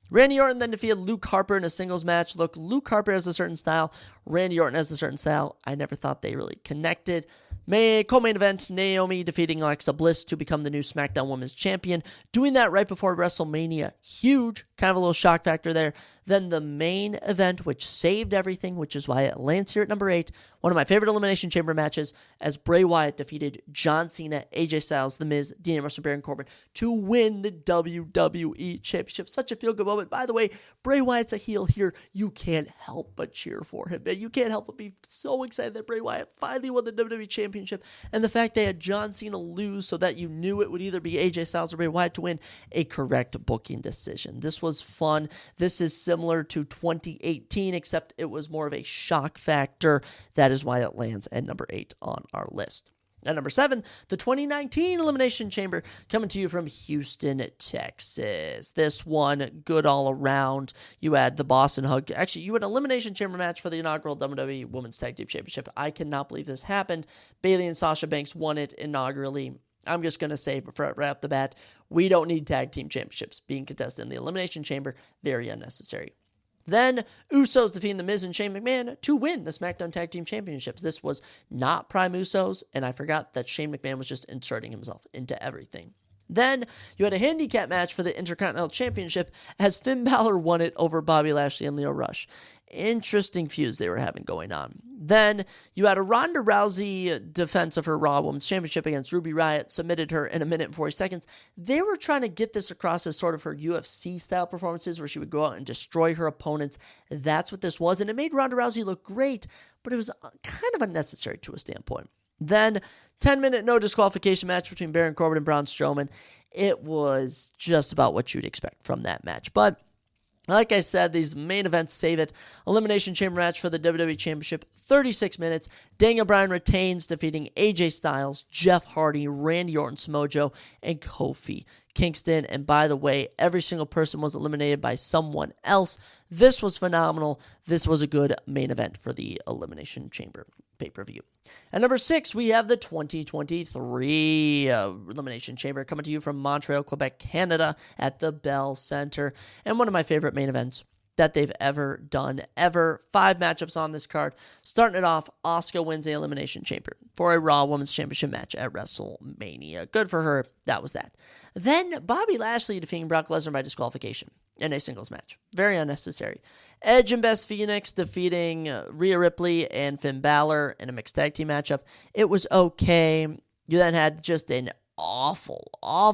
Randy Orton then defeated Luke Harper in a singles match. Look, Luke Harper has a certain style. Randy Orton has a certain style. I never thought they really connected. Co-main event, Naomi defeating Alexa Bliss to become the new SmackDown Women's Champion. Doing that right before WrestleMania. Huge. Kind of a little shock factor there. Then the main event, which saved everything, which is why it lands here at number 8. One of my favorite Elimination Chamber matches, as Bray Wyatt defeated John Cena, AJ Styles, The Miz, Dean Ambrose, and Baron Corbin to win the WWE Championship. Such a feel-good moment. By the way, Bray Wyatt's a heel here. You can't help but cheer for him, man. You can't help but be so excited that Bray Wyatt finally won the WWE Championship. And the fact they had John Cena lose so that you knew it would either be AJ Styles or Bray Wyatt to win, a correct booking decision. This was fun. This is similar to 2018, except it was more of a shock factor. That is why it lands at number 8 on our list. At number 7, the 2019 Elimination Chamber, coming to you from Houston, Texas. This one, good all around. You had the Boston Hug. Actually, you had an Elimination Chamber match for the inaugural WWE Women's Tag Team Championship. I cannot believe this happened. Bayley and Sasha Banks won it inaugurally. I'm just going to say right off the bat, we don't need tag team championships being contested in the Elimination Chamber. Very unnecessary. Then, Usos defeating The Miz and Shane McMahon to win the SmackDown Tag Team Championships. This was not Prime Usos, and I forgot that Shane McMahon was just inserting himself into everything. Then, you had a handicap match for the Intercontinental Championship as Finn Balor won it over Bobby Lashley and Lio Rush. Interesting feuds they were having going on. Then, you had a Ronda Rousey defense of her Raw Women's Championship against Ruby Riott, submitted her in 1 minute and 40 seconds. They were trying to get this across as sort of her UFC-style performances where she would go out and destroy her opponents. That's what this was, and it made Ronda Rousey look great, but it was kind of unnecessary to a standpoint. Then, 10-minute no disqualification match between Baron Corbin and Braun Strowman. It was just about what you'd expect from that match. But like I said, these main events save it. Elimination Chamber match for the WWE Championship, 36 minutes. Daniel Bryan retains, defeating AJ Styles, Jeff Hardy, Randy Orton, Samoa Joe, and Kofi Kingston. And by the way, every single person was eliminated by someone else. This was phenomenal. This was a good main event for the Elimination Chamber pay-per-view. At number 6, we have the 2023 Elimination Chamber coming to you from Montreal, Quebec, Canada at the Bell Center. And one of my favorite main events that they've ever done, ever. 5 matchups on this card. Starting it off, Asuka wins the Elimination Chamber for a Raw Women's Championship match at WrestleMania. Good for her. That was that. Then Bobby Lashley defeating Brock Lesnar by disqualification in a singles match. Very unnecessary. Edge and Beth Phoenix defeating Rhea Ripley and Finn Balor in a mixed tag team matchup. It was okay. You then had just an awful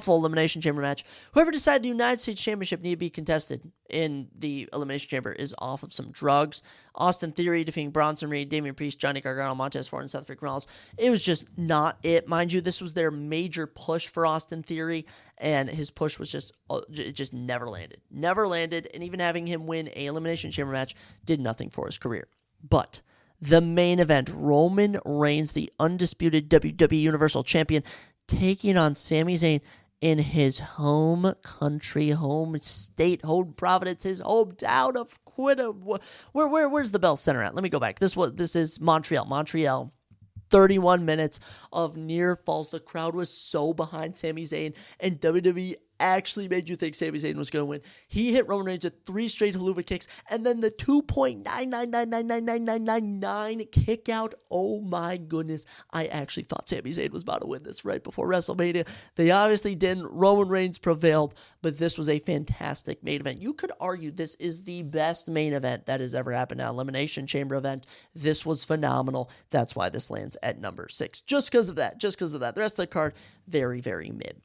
Elimination Chamber match. Whoever decided the United States Championship needed to be contested in the Elimination Chamber is off of some drugs. Austin Theory defeating Bronson Reed, Damian Priest, Johnny Gargano, Montez Ford, and Seth Freakin' Rollins. It was just not it. Mind you, this was their major push for Austin Theory, and his push was it just never landed. Never landed, and even having him win a Elimination Chamber match did nothing for his career. But the main event, Roman Reigns, the undisputed WWE Universal Champion, taking on Sami Zayn in his home country, home state, home province, his hometown of where's the Bell Center at? Let me go back. This is Montreal. 31 minutes of near falls. The crowd was so behind Sami Zayn, and WWE actually made you think Sami Zayn was going to win. He hit Roman Reigns with 3 straight haluva kicks, and then the 2.9999999 kick out. Oh my goodness. I actually thought Sami Zayn was about to win this right before WrestleMania. They obviously didn't. Roman Reigns prevailed, but this was a fantastic main event. You could argue this is the best main event that has ever happened at an Elimination Chamber event. This was phenomenal. That's why this lands at number 6. Just because of that. The rest of the card, very, very mid.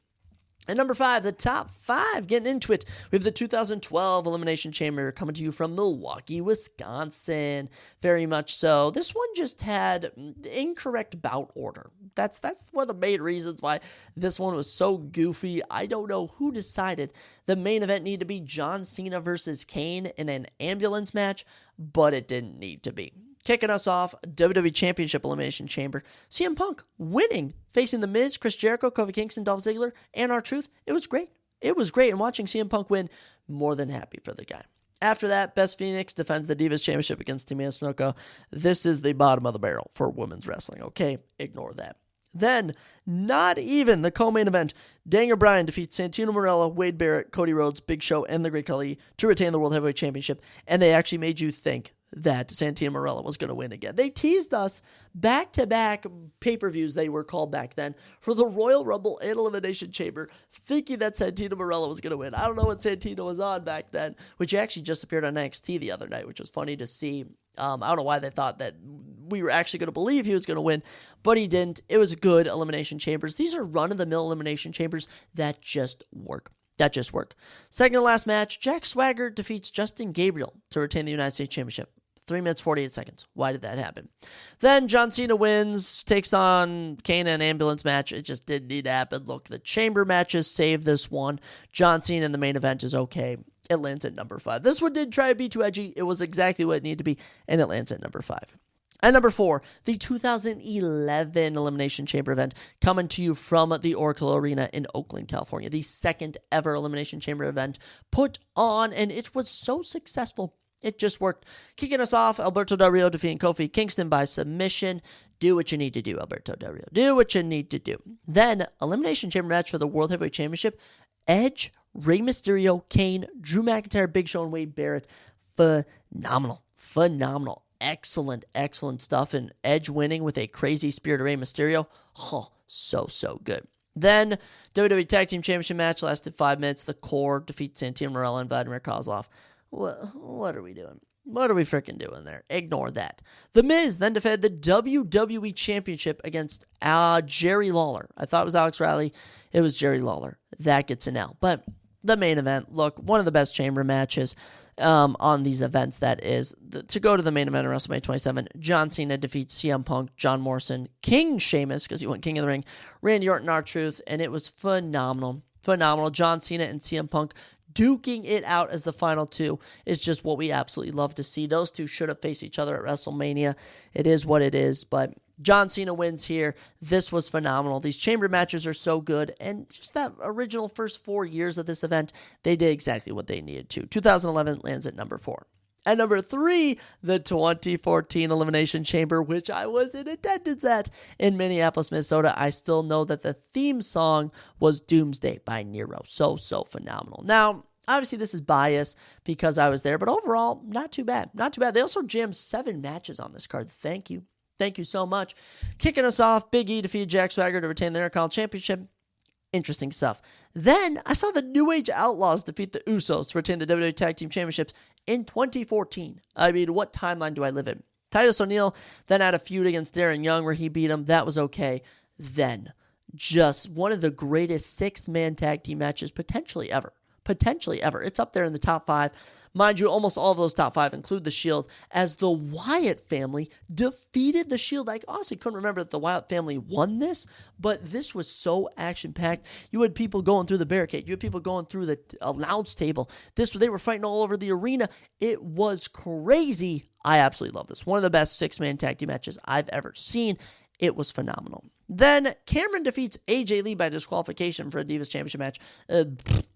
At number 5, the top 5, getting into it. We have the 2012 Elimination Chamber coming to you from Milwaukee, Wisconsin. Very much so. This one just had incorrect bout order. That's one of the main reasons why this one was so goofy. I don't know who decided the main event needed to be John Cena versus Kane in an ambulance match, but it didn't need to be. Kicking us off, WWE Championship Elimination Chamber. CM Punk winning, facing The Miz, Chris Jericho, Kofi Kingston, Dolph Ziggler, and R-Truth. It was great. And watching CM Punk win, more than happy for the guy. After that, Beth Phoenix defends the Divas Championship against Tamina Snuka. This is the bottom of the barrel for women's wrestling, okay? Ignore that. Then, not even the co-main event, Daniel Bryan defeats Santino Marella, Wade Barrett, Cody Rhodes, Big Show, and The Great Khali to retain the World Heavyweight Championship, and they actually made you think that Santino Marella was going to win again. They teased us back-to-back pay-per-views, they were called back then, for the Royal Rumble and Elimination Chamber, thinking that Santino Marella was going to win. I don't know what Santino was on back then, which actually just appeared on NXT the other night, which was funny to see. I don't know why they thought that we were actually going to believe he was going to win, but he didn't. It was good Elimination Chambers. These are run-of-the-mill Elimination Chambers that just work. Second to last match, Jack Swagger defeats Justin Gabriel to retain the United States Championship. 3 minutes, 48 seconds. Why did that happen? Then John Cena wins, takes on Kane in an ambulance match. It just didn't need to happen. Look, the chamber matches save this one. John Cena in the main event is okay. It lands at number 5. This one didn't try to be too edgy. It was exactly what it needed to be, and it lands at number 5. At number 4, the 2011 Elimination Chamber event coming to you from the Oracle Arena in Oakland, California. The second ever Elimination Chamber event put on, and it was so successful. It just worked. Kicking us off, Alberto Del Rio defeating Kofi Kingston by submission. Do what you need to do, Alberto Del Rio. Do what you need to do. Then, Elimination Chamber match for the World Heavyweight Championship. Edge, Rey Mysterio, Kane, Drew McIntyre, Big Show, and Wade Barrett. Phenomenal. Excellent stuff. And Edge winning with a crazy spear to Rey Mysterio. Oh, so good. Then, WWE Tag Team Championship match lasted 5 minutes. The Core defeats Santino Marella and Vladimir Kozlov. What are we doing? What are we freaking doing there? Ignore that. The Miz then defended the WWE Championship against Jerry Lawler. I thought it was Alex Riley. It was Jerry Lawler. That gets an L. But the main event, look, one of the best chamber matches. on these events, that is. To go to the main event of WrestleMania 27, John Cena defeats CM Punk, John Morrison, King Sheamus, because he went King of the Ring, Randy Orton, R-Truth, and it was phenomenal. Phenomenal. John Cena and CM Punk duking it out as the final two is just what we absolutely love to see. Those two should have faced each other at WrestleMania. It is what it is, but John Cena wins here. This was phenomenal. These chamber matches are so good, and just that original first 4 years of this event, they did exactly what they needed to. 2011 lands at number 4. At number 3, the 2014 Elimination Chamber, which I was in attendance at in Minneapolis, Minnesota. I still know that the theme song was Doomsday by Nero. So phenomenal. Now, obviously, this is biased because I was there, but overall, not too bad. Not too bad. They also jammed 7 matches on this card. Thank you. Thank you so much. Kicking us off, Big E defeated Jack Swagger to retain the Intercontinental Championship. Interesting stuff. Then I saw the New Age Outlaws defeat the Usos to retain the WWE Tag Team Championships in 2014. I mean, what timeline do I live in? Titus O'Neil then had a feud against Darren Young where he beat him. That was okay. Then, just one of the greatest 6-man tag team matches potentially ever. It's up there in the top 5. Mind you, almost all of those top 5 include the Shield, as the Wyatt family defeated the Shield. I honestly couldn't remember that the Wyatt family won this, but this was so action-packed. You had people going through the barricade. You had people going through the announce table. They were fighting all over the arena. It was crazy. I absolutely love this. One of the best 6-man tag team matches I've ever seen. It was phenomenal. Then Cameron defeats AJ Lee by disqualification for a Divas Championship match.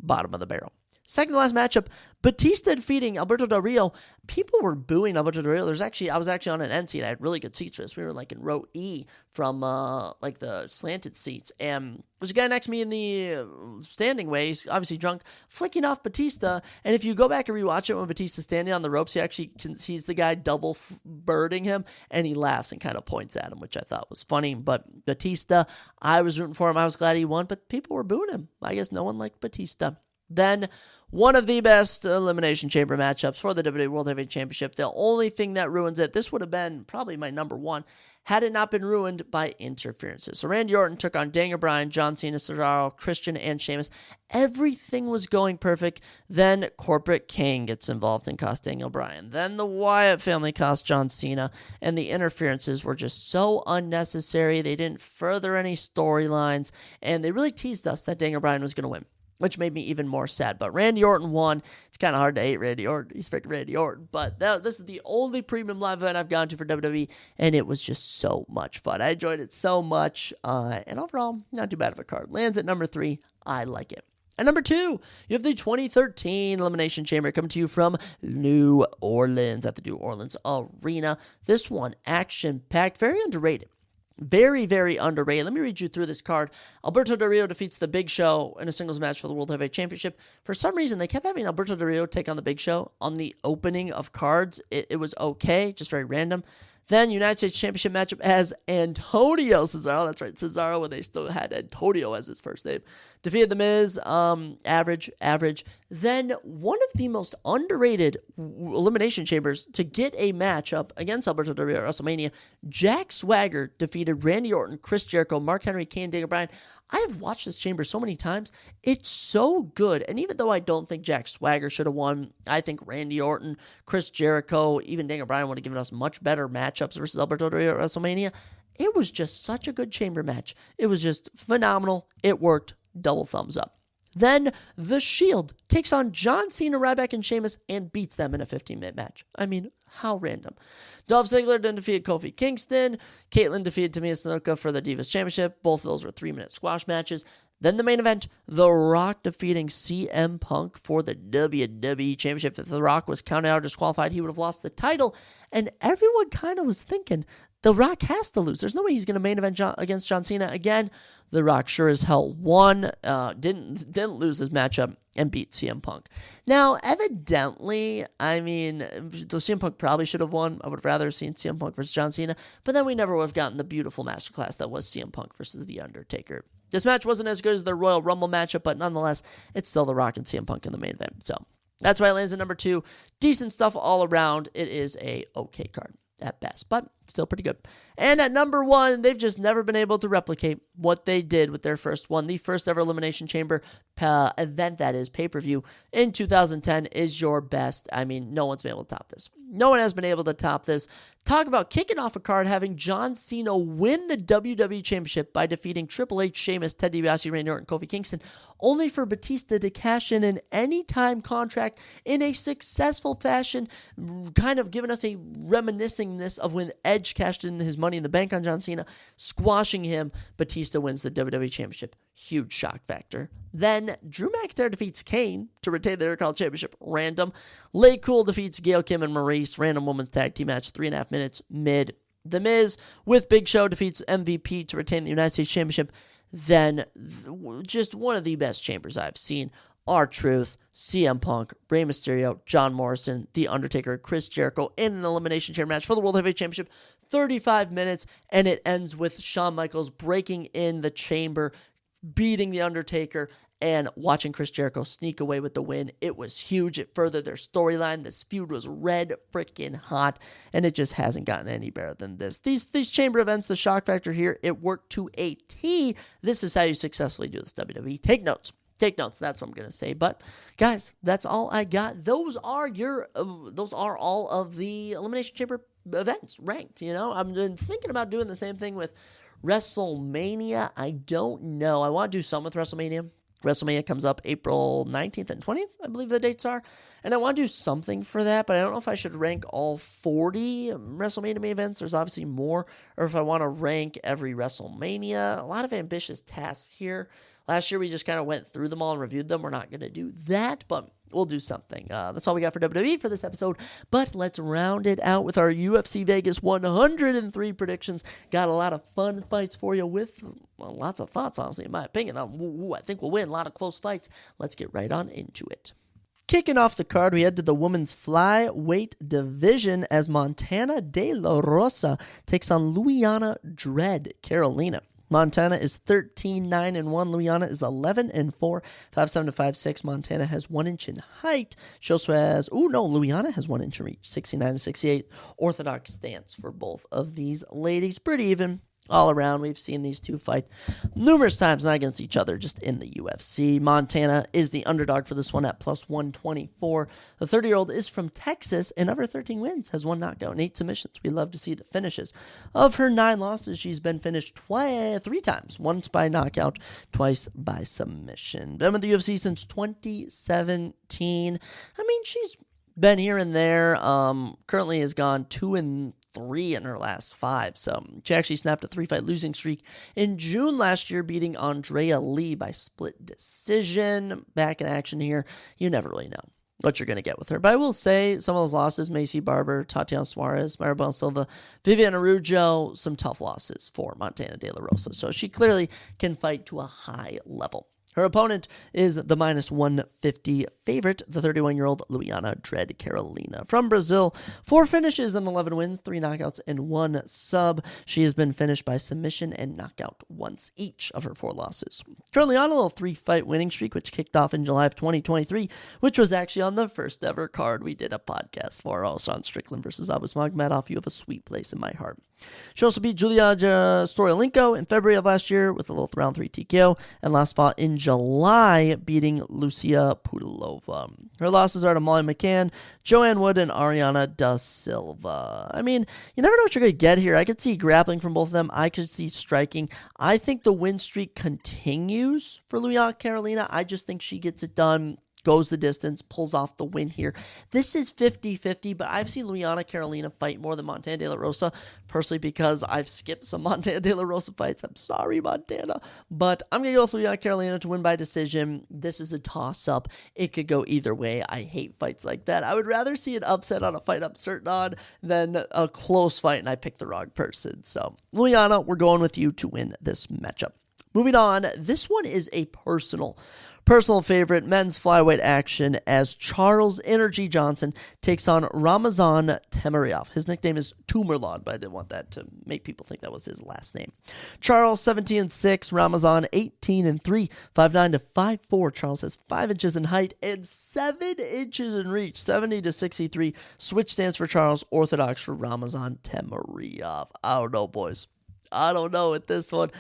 Bottom of the barrel. Second to last matchup, Batista defeating Alberto Del Rio. People were booing Alberto Del Rio. I was actually on an end seat. I had really good seats for this. We were like in row E from like the slanted seats. And there's a guy next to me in the standing way. He's obviously drunk, flicking off Batista. And if you go back and rewatch it when Batista's standing on the ropes, he actually sees the guy double birding him, and he laughs and kind of points at him, which I thought was funny. But Batista, I was rooting for him. I was glad he won, but people were booing him. I guess no one liked Batista. Then, one of the best Elimination Chamber matchups for the WWE World Heavyweight Championship. The only thing that ruins it, this would have been probably my number 1, had it not been ruined by interferences. So Randy Orton took on Daniel Bryan, John Cena, Cesaro, Christian, and Sheamus. Everything was going perfect. Then Corporate King gets involved and cost Daniel Bryan. Then the Wyatt family cost John Cena. And the interferences were just so unnecessary. They didn't further any storylines. And they really teased us that Daniel Bryan was going to win, which made me even more sad. But Randy Orton won. It's kind of hard to hate Randy Orton. He's freaking Randy Orton. But this is the only premium live event I've gone to for WWE, and it was just so much fun. I enjoyed it so much. And overall, not too bad of a card. Lands at number 3. I like it. At number 2, you have the 2013 Elimination Chamber coming to you from New Orleans at the New Orleans Arena. This one, action-packed, very underrated. Very, very underrated. Let me read you through this card. Alberto Del Rio defeats the Big Show in a singles match for the World Heavyweight Championship. For some reason, they kept having Alberto Del Rio take on the Big Show on the opening of cards. It was okay, just very random. Then United States Championship matchup has Antonio Cesaro. That's right, Cesaro, when they still had Antonio as his first name. Defeated The Miz, average. Then one of the most underrated Elimination Chambers to get a matchup against Alberto Del Rio at WrestleMania, Jack Swagger defeated Randy Orton, Chris Jericho, Mark Henry, Kane, Daniel Bryan. I have watched this chamber so many times. It's so good. And even though I don't think Jack Swagger should have won, I think Randy Orton, Chris Jericho, even Daniel Bryan would have given us much better matchups versus Alberto Del Rio at WrestleMania. It was just such a good chamber match. It was just phenomenal. It worked. Double thumbs up. Then The Shield takes on John Cena, Ryback, and Sheamus and beats them in a 15-minute match. I mean, how random. Dolph Ziggler then defeated Kofi Kingston. Caitlyn defeated Tamina Snuka for the Divas Championship. Both of those were 3-minute squash matches. Then the main event, The Rock defeating CM Punk for the WWE Championship. If The Rock was counted out or disqualified, he would have lost the title. And everyone kind of was thinking, The Rock has to lose. There's no way he's going to main event against John Cena again. The Rock sure as hell won, didn't lose his matchup, and beat CM Punk. Now, evidently, I mean, the CM Punk probably should have won. I would have rather seen CM Punk versus John Cena, but then we never would have gotten the beautiful masterclass that was CM Punk versus The Undertaker. This match wasn't as good as the Royal Rumble matchup, but nonetheless, it's still The Rock and CM Punk in the main event. So that's why it lands at number 2. Decent stuff all around. It is a okay card at best. But still pretty good. And at number 1, they've just never been able to replicate what they did with their first one. The first ever Elimination Chamber event, that is, pay-per-view, in 2010 is your best. I mean, no one's been able to top this. No one has been able to top this. Talk about kicking off a card, having John Cena win the WWE Championship by defeating Triple H, Sheamus, Ted DiBiase, Randy Orton, Kofi Kingston, only for Batista to cash in an anytime contract in a successful fashion, kind of giving us a reminiscingness of when Edge cashed in his Money in the Bank on John Cena, squashing him. Batista wins the WWE Championship. Huge shock factor. Then Drew McIntyre defeats Kane to retain the Intercontinental Championship. Random. Lay Cool defeats Gail Kim and Maurice. Random women's tag team match, 3.5 minutes. Mid. The Miz with Big Show defeats MVP to retain the United States Championship. Then just one of the best chambers I've seen. R-Truth, CM Punk, Rey Mysterio, John Morrison, The Undertaker, Chris Jericho in an Elimination Chamber match for the World Heavyweight Championship. 35 minutes, and it ends with Shawn Michaels breaking in the chamber, beating The Undertaker, and watching Chris Jericho sneak away with the win. It was huge. It furthered their storyline. This feud was red freaking hot, and it just hasn't gotten any better than this. These chamber events, the shock factor here, it worked to a T. This is how you successfully do this, WWE. Take notes. Take notes. That's what I'm gonna say. But guys, that's all I got. Those are all of the Elimination Chamber events ranked. You know, I'm thinking about doing the same thing with WrestleMania. I don't know. I want to do some with WrestleMania. WrestleMania comes up April 19th and 20th, I believe the dates are. And I want to do something for that, but I don't know if I should rank all 40 WrestleMania main events. There's obviously more. Or if I want to rank every WrestleMania. A lot of ambitious tasks here. Last year, we just kind of went through them all and reviewed them. We're not going to do that, but we'll do something. That's all we got for WWE for this episode, but let's round it out with our UFC Vegas 103 predictions. Got a lot of fun fights for you with lots of thoughts, honestly, in my opinion. I think we'll win. A lot of close fights. Let's get right on into it. Kicking off the card, we head to the women's flyweight division as Montana De La Rosa takes on Luana Dread Carolina. Montana is 13-9-1. Luana is 11-4, 5'7" to 5'6". Montana has 1 inch in height. She also has, Luana has 1 inch in reach, 69 to 68. Orthodox stance for both of these ladies. Pretty even all around. We've seen these two fight numerous times, not against each other, just in the UFC. Montana is the underdog for this one at plus 124. The 30-year-old is from Texas, and of her 13 wins, has 1 knockout and 8 submissions. We love to see the finishes. Of her 9 losses, she's been finished 3 times. Once by knockout, twice by submission. Been with the UFC since 2017. I mean, she's been here and there. Currently has gone 2-3 in her last 5. So she actually snapped a 3-fight losing streak in June last year, beating Andrea Lee by split decision. Back in action here. You never really know what you're going to get with her. But I will say some of those losses, Macy Barber, Tatiana Suarez, Maribel Silva, Vivian Araujo, some tough losses for Montana De La Rosa. So she clearly can fight to a high level. Her opponent is the minus 150 favorite, the 31-year-old Luana Dread Carolina. From Brazil, 4 finishes and 11 wins, 3 knockouts, and 1 sub. She has been finished by submission and knockout once each of her 4 losses. Currently on a little 3-fight winning streak, which kicked off in July of 2023, which was actually on the first ever card we did a podcast for, also on Strickland versus Abbas Magmadov. You have a sweet place in my heart. She also beat Julia Storyolenko in February of last year with a little round 3 TKO, and last fought in July, beating Lucia Pudilova. Her losses are to Molly McCann, Joanne Wood, and Ariana Da Silva. I mean, you never know what you're going to get here. I could see grappling from both of them. I could see striking. I think the win streak continues for Luana Carolina. I just think she gets it done, goes the distance, pulls off the win here. This is 50-50, but I've seen Luana Carolina fight more than Montana De La Rosa, personally because I've skipped some Montana De La Rosa fights. I'm sorry, Montana. But I'm going to go with Luana Carolina to win by decision. This is a toss-up. It could go either way. I hate fights like that. I would rather see an upset on a fight I'm certain on than a close fight and I pick the wrong person. So, Luana, we're going with you to win this matchup. Moving on, this one is a personal favorite, men's flyweight action as Charles Energy Johnson takes on Ramazan Temirov. His nickname is Tumerlon, but I didn't want that to make people think that was his last name. Charles 17-6, Ramazan 18-3, 5'9" to 5'4". Charles has 5 inches in height and 7 inches in reach, 70-63. Switch stance for Charles, orthodox for Ramazan Temirov. I don't know, boys. I don't know with this one.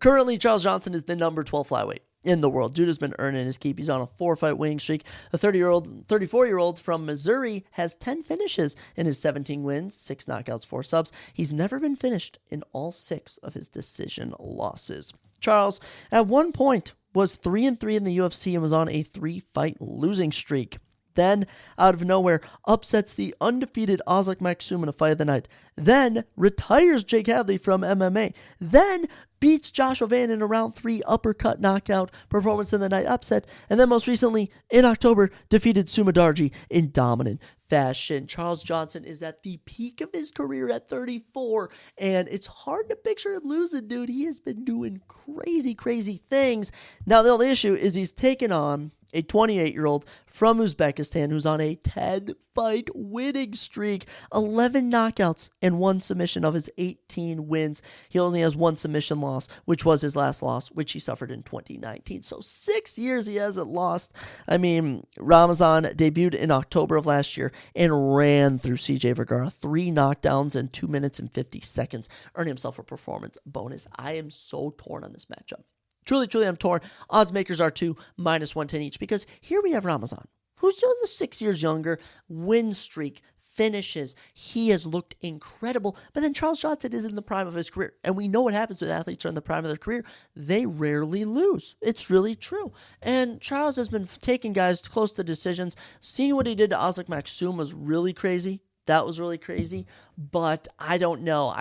Currently, Charles Johnson is the number 12 flyweight in the world. Dude has been earning his keep. He's on a 4-fight winning streak. The 34-year-old from Missouri has 10 finishes in his 17 wins, 6 knockouts, 4 subs. He's never been finished in all 6 of his decision losses. Charles, at one point, was 3-3 in the UFC and was on a 3-fight losing streak. Then, out of nowhere, upsets the undefeated Ozlak Maksum in a fight of the night. Then, retires Jake Hadley from MMA. Then, beats Joshua Van in a round 3 uppercut knockout performance in the night upset. And then, most recently, in October, defeated Sumadarji in dominant fashion. Charles Johnson is at the peak of his career at 34, and it's hard to picture him losing, dude. He has been doing crazy, crazy things. Now, the only issue is he's taken on a 28-year-old from Uzbekistan who's on a 10-fight winning streak, 11 knockouts and 1 submission of his 18 wins. He only has 1 submission loss, which was his last loss, which he suffered in 2019. So 6 years he hasn't lost. I mean, Ramazan debuted in October of last year and ran through CJ Vergara, 3 knockdowns in 2 minutes and 50 seconds, earning himself a performance bonus. I am so torn on this matchup. Truly, I'm torn. Odds makers are too, -110 each, because here we have Ramazan, who's just 6 years younger, win streak, finishes. He has looked incredible, but then Charles Johnson is in the prime of his career, and we know what happens when athletes are in the prime of their career. They rarely lose. It's really true. And Charles has been taking guys close to decisions. Seeing what he did to Ozlak Maksum was really crazy. That was really crazy, but I don't know.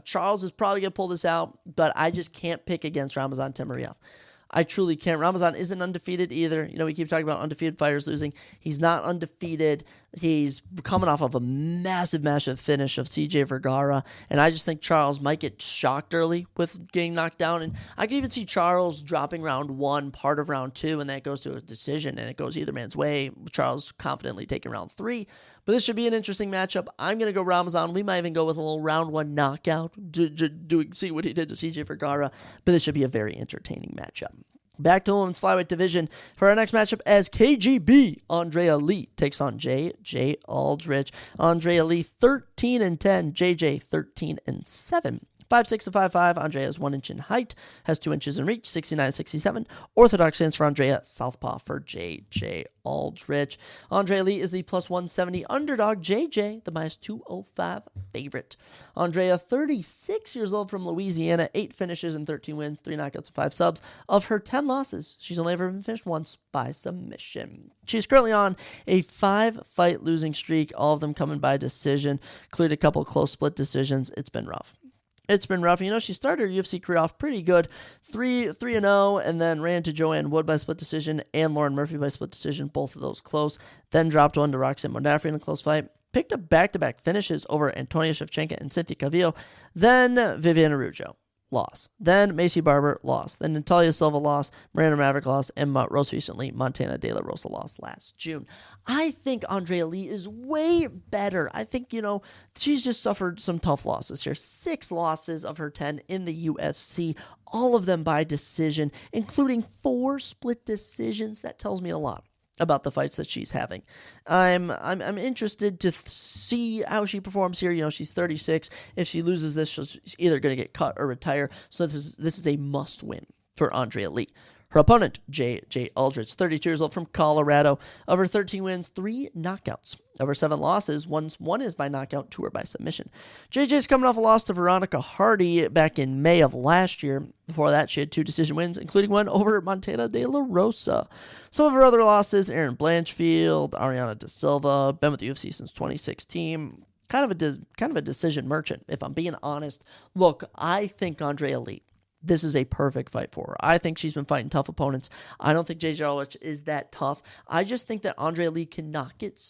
Charles is probably going to pull this out, but I just can't pick against Ramazan Temirov. I truly can't. Ramazan isn't undefeated either. You know, we keep talking about undefeated fighters losing. He's not undefeated. He's coming off of a massive finish of CJ Vergara, and I just think Charles might get shocked early with getting knocked down, and I could even see Charles dropping round 1, part of round 2, and that goes to a decision, and it goes either man's way. Charles confidently taking round 3, but this should be an interesting matchup. I'm going to go Ramazan. We might even go with a little round 1 knockout, see what he did to CJ Vergara, but this should be a very entertaining matchup. Back to the women's flyweight division for our next matchup as KGB Andrea Lee takes on JJ Aldrich. Andrea Lee 13-10, JJ 13-7. 5'6" to 5'5", Andrea is 1 inch in height, has 2 inches in reach, 69-67. Orthodox stance for Andrea, southpaw for JJ Aldrich. Andrea Lee is the +170 underdog, JJ the -205 favorite. Andrea, 36 years old from Louisiana, 8 finishes and 13 wins, 3 knockouts and 5 subs. Of her 10 losses, she's only ever been finished once by submission. She's currently on a 5-fight losing streak, all of them coming by decision, including a couple close split decisions. It's been rough. You know, she started her UFC career off pretty good, 3-0, and then ran to Joanne Wood by split decision and Lauren Murphy by split decision, both of those close. Then dropped one to Roxanne Modafferi in a close fight. Picked up back-to-back finishes over Antonia Shevchenko and Cynthia Calvillo. Then Viviane Araújo, loss. Then Macy Barber, loss. Then Natalia Silva, loss. Miranda Maverick, loss. And most recently, Montana De La Rosa, loss last June. I think Andrea Lee is way better. I think, you know, she's just suffered some tough losses here. 6 losses of her 10 in the UFC, all of them by decision, including 4 split decisions. That tells me a lot about the fights that she's having. I'm interested to see how she performs here. You know, she's 36. If she loses this, she's either going to get cut or retire. So this is a must win for Andrea Lee. Her opponent, J.J. Aldrich, 32 years old from Colorado. Of her 13 wins, 3 knockouts. Of her 7 losses, one is by knockout, 2 are by submission. JJ's coming off a loss to Veronica Hardy back in May of last year. Before that, she had 2 decision wins, including one over Montana De La Rosa. Some of her other losses, Erin Blanchfield, Ariana De Silva, been with the UFC since 2016. Kind of a decision merchant, if I'm being honest. Look, I think Andrea Lee, this is a perfect fight for her. I think she's been fighting tough opponents. I don't think J.J. Aldrich is that tough. I just think that Andrea Lee cannot get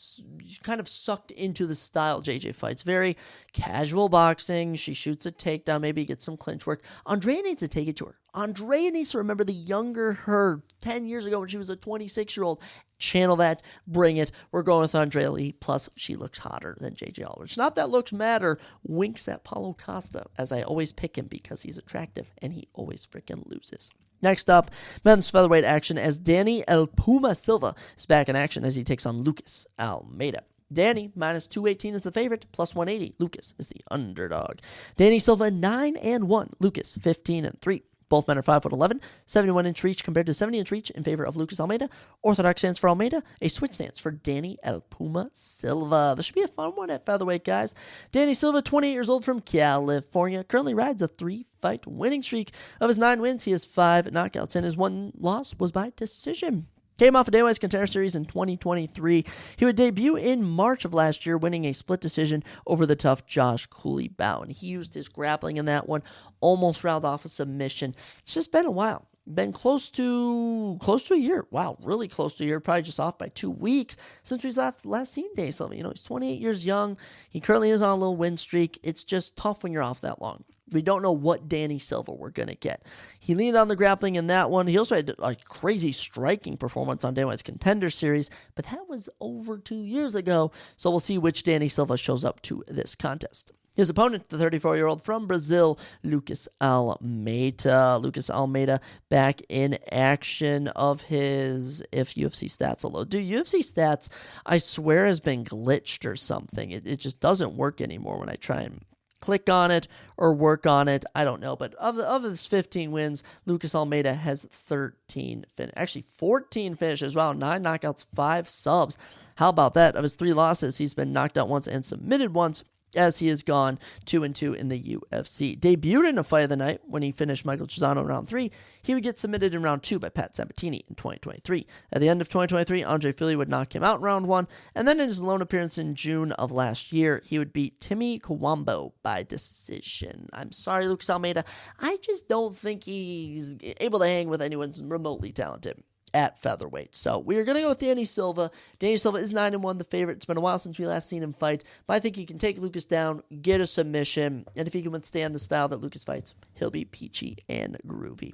kind of sucked into the style J.J. fights. Very casual boxing. She shoots a takedown, maybe gets some clinch work. Andrea needs to take it to her. Andrea needs to remember the younger her 10 years ago when she was a 26-year-old. Channel that, bring it. We're going with Andrea Lee, plus she looks hotter than JJ Aldrich. Not that looks matter, winks at Paulo Costa, as I always pick him because he's attractive and he always freaking loses. Next up, men's featherweight action as Danny El Puma Silva is back in action as he takes on Lucas Almeida. Danny, minus 218 is the favorite, plus 180. Lucas is the underdog. Danny Silva, 9-1. Lucas, 15-3. Both men are 5'11", 71-inch reach compared to 70-inch reach in favor of Lucas Almeida. Orthodox stance for Almeida, a switch stance for Danny El Puma Silva. This should be a fun one at featherweight, guys. Danny Silva, 28 years old from California, currently rides a 3-fight winning streak. Of his 9 wins, he has 5 knockouts, and his 1 loss was by decision. Came off a Daywise Contender Series in 2023. He would debut in March of last year, winning a split decision over the tough Josh Cooley-Bow. And he used his grappling in that one, almost rounded off a submission. It's just been a while. Been close to a year. Wow, really close to a year. Probably just off by 2 weeks since we've last seen Danny Silva. He's 28 years young. He currently is on a little win streak. It's just tough when you're off that long. We don't know what Danny Silva we're going to get. He leaned on the grappling in that one. He also had a crazy striking performance on Daywise Contender Series, but that was over 2 years ago, so we'll see which Danny Silva shows up to this contest. His opponent, the 34-year-old from Brazil, Lucas Almeida. Lucas Almeida back in action of his, if UFC stats will load. Dude, UFC stats, I swear, has been glitched or something. It just doesn't work anymore when I try and click on it or work on it. I don't know. But of his 15 wins, Lucas Almeida has 14 finishes. Wow, 9 knockouts, 5 subs. How about that? Of his 3 losses, he's been knocked out once and submitted once, as he has gone 2-2 in the UFC. Debuted in a fight of the night when he finished Michael Chisano in round 3. He would get submitted in round 2 by Pat Sabatini in 2023. At the end of 2023, Andre Fili would knock him out in round 1, and then in his lone appearance in June of last year, he would beat Timmy Kawambo by decision. I'm sorry, Lucas Almeida. I just don't think he's able to hang with anyone remotely talented at featherweight. So we are going to go with Danny Silva. Danny Silva is 9-1, the favorite. It's been a while since we last seen him fight, but I think he can take Lucas down, get a submission, and if he can withstand the style that Lucas fights, he'll be peachy and groovy.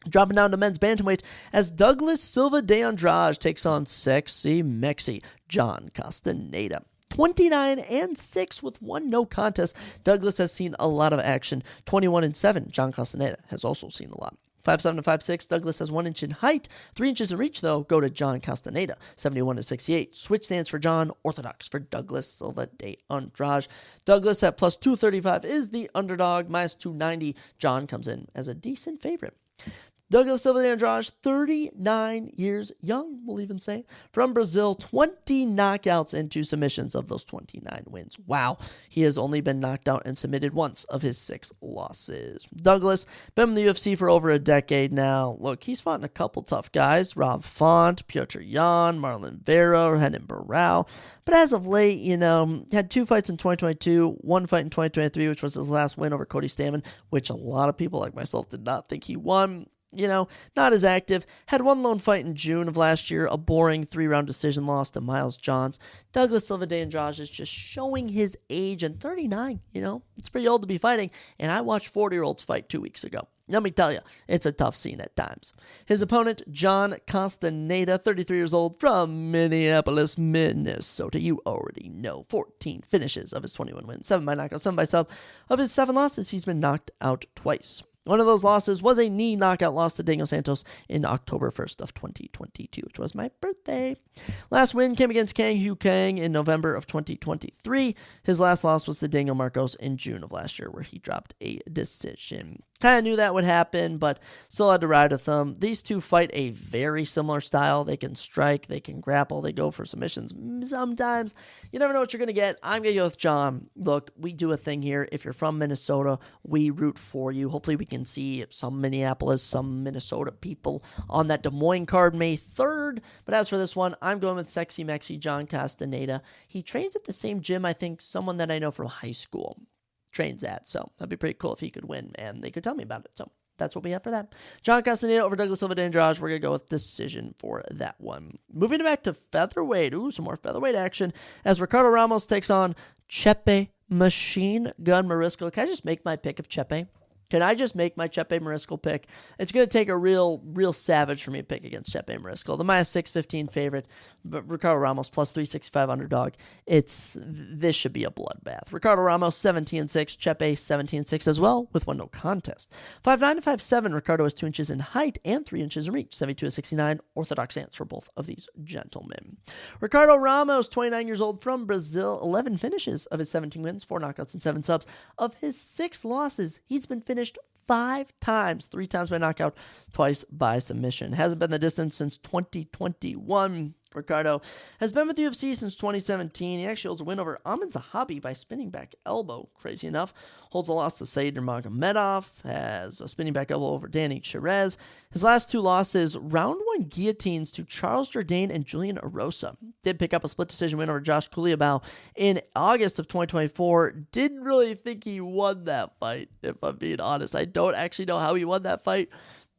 Dropping down to men's bantamweight as Douglas Silva de Andrade takes on sexy Mexi John Castaneda. 29-6 with 1 no contest. Douglas has seen a lot of action. 21-7. John Castaneda has also seen a lot. 5'7" to 5'6", Douglas has 1 inch in height. 3 inches in reach, though, go to John Castaneda. 71-68. Switch stance for John, orthodox for Douglas Silva de Andrade. Douglas at plus 235 is the underdog. Minus 290. John comes in as a decent favorite. Douglas Silva de Andrade, 39 years young, we'll even say. From Brazil, 20 knockouts and 2 submissions of those 29 wins. Wow. He has only been knocked out and submitted once of his 6 losses. Douglas, been in the UFC for over a decade now. Look, he's fought a couple tough guys. Rob Font, Piotr Jan, Marlon Vera, Renan Barao. But as of late, had 2 fights in 2022, 1 fight in 2023, which was his last win over Cody Stamann, which a lot of people like myself did not think he won. Not as active. Had 1 lone fight in June of last year, a boring 3-round decision loss to Miles Johns. Douglas Silva de Andrade is just showing his age, and 39, it's pretty old to be fighting, and I watched 40-year-olds fight 2 weeks ago. Let me tell you, it's a tough scene at times. His opponent, John Castaneda, 33 years old, from Minneapolis, Minnesota. You already know. 14 finishes of his 21 wins, 7 by knockout, 7 by sub. Of his 7 losses, he's been knocked out twice. One of those losses was a knee knockout loss to Daniel Santos in October 1st of 2022, which was my birthday. Last win came against Kang Hu Kang in November of 2023. His last loss was to Daniel Marcos in June of last year, where he dropped a decision. Kind of knew that would happen, but still had to ride with them. These two fight a very similar style. They can strike, they can grapple, they go for submissions. Sometimes you never know what you're going to get. I'm going to go with John. Look, we do a thing here. If you're from Minnesota, we root for you. Hopefully we can see some Minneapolis, some Minnesota people on that Des Moines card May 3rd. But as for this one, I'm going with Sexy Mexi John Castaneda. He trains at the same gym, I think, someone that I know from high school trains at. So that'd be pretty cool if he could win, and they could tell me about it. So that's what we have for that. John Castaneda over Douglas Silva de Andrade. We're going to go with decision for that one. Moving back to featherweight. Ooh, some more featherweight action as Ricardo Ramos takes on Chepe Machine Gun Marisco. Can I just make my pick of Chepe? Can I just make my Chepe Mariscal pick? It's going to take a real savage for me to pick against Chepe Mariscal. The minus 615 favorite, but Ricardo Ramos plus 365 underdog. This should be a bloodbath. Ricardo Ramos 17-6, Chepe 17-6 as well, with one no contest. 5'9" to 5'7", Ricardo is 2 inches in height and 3 inches in reach. 72-69, orthodox stance for both of these gentlemen. Ricardo Ramos, 29 years old, from Brazil, 11 finishes of his 17 wins, 4 knockouts and 7 subs. Of his 6 losses, he's been finished 5 times, 3 times by knockout, twice by submission. Hasn't been the distance since 2021. Ricardo has been with the UFC since 2017. He actually holds a win over Amin Zahabi by spinning back elbow, crazy enough. Holds a loss to Said Nurmagomedov, has a spinning back elbow over Danny Cherez. His last 2 losses, round 1 guillotines to Charles Jourdain and Julian Erosa. Did pick up a split decision win over Josh Kuliabao in August of 2024. Didn't really think he won that fight, if I'm being honest. I don't actually know how he won that fight,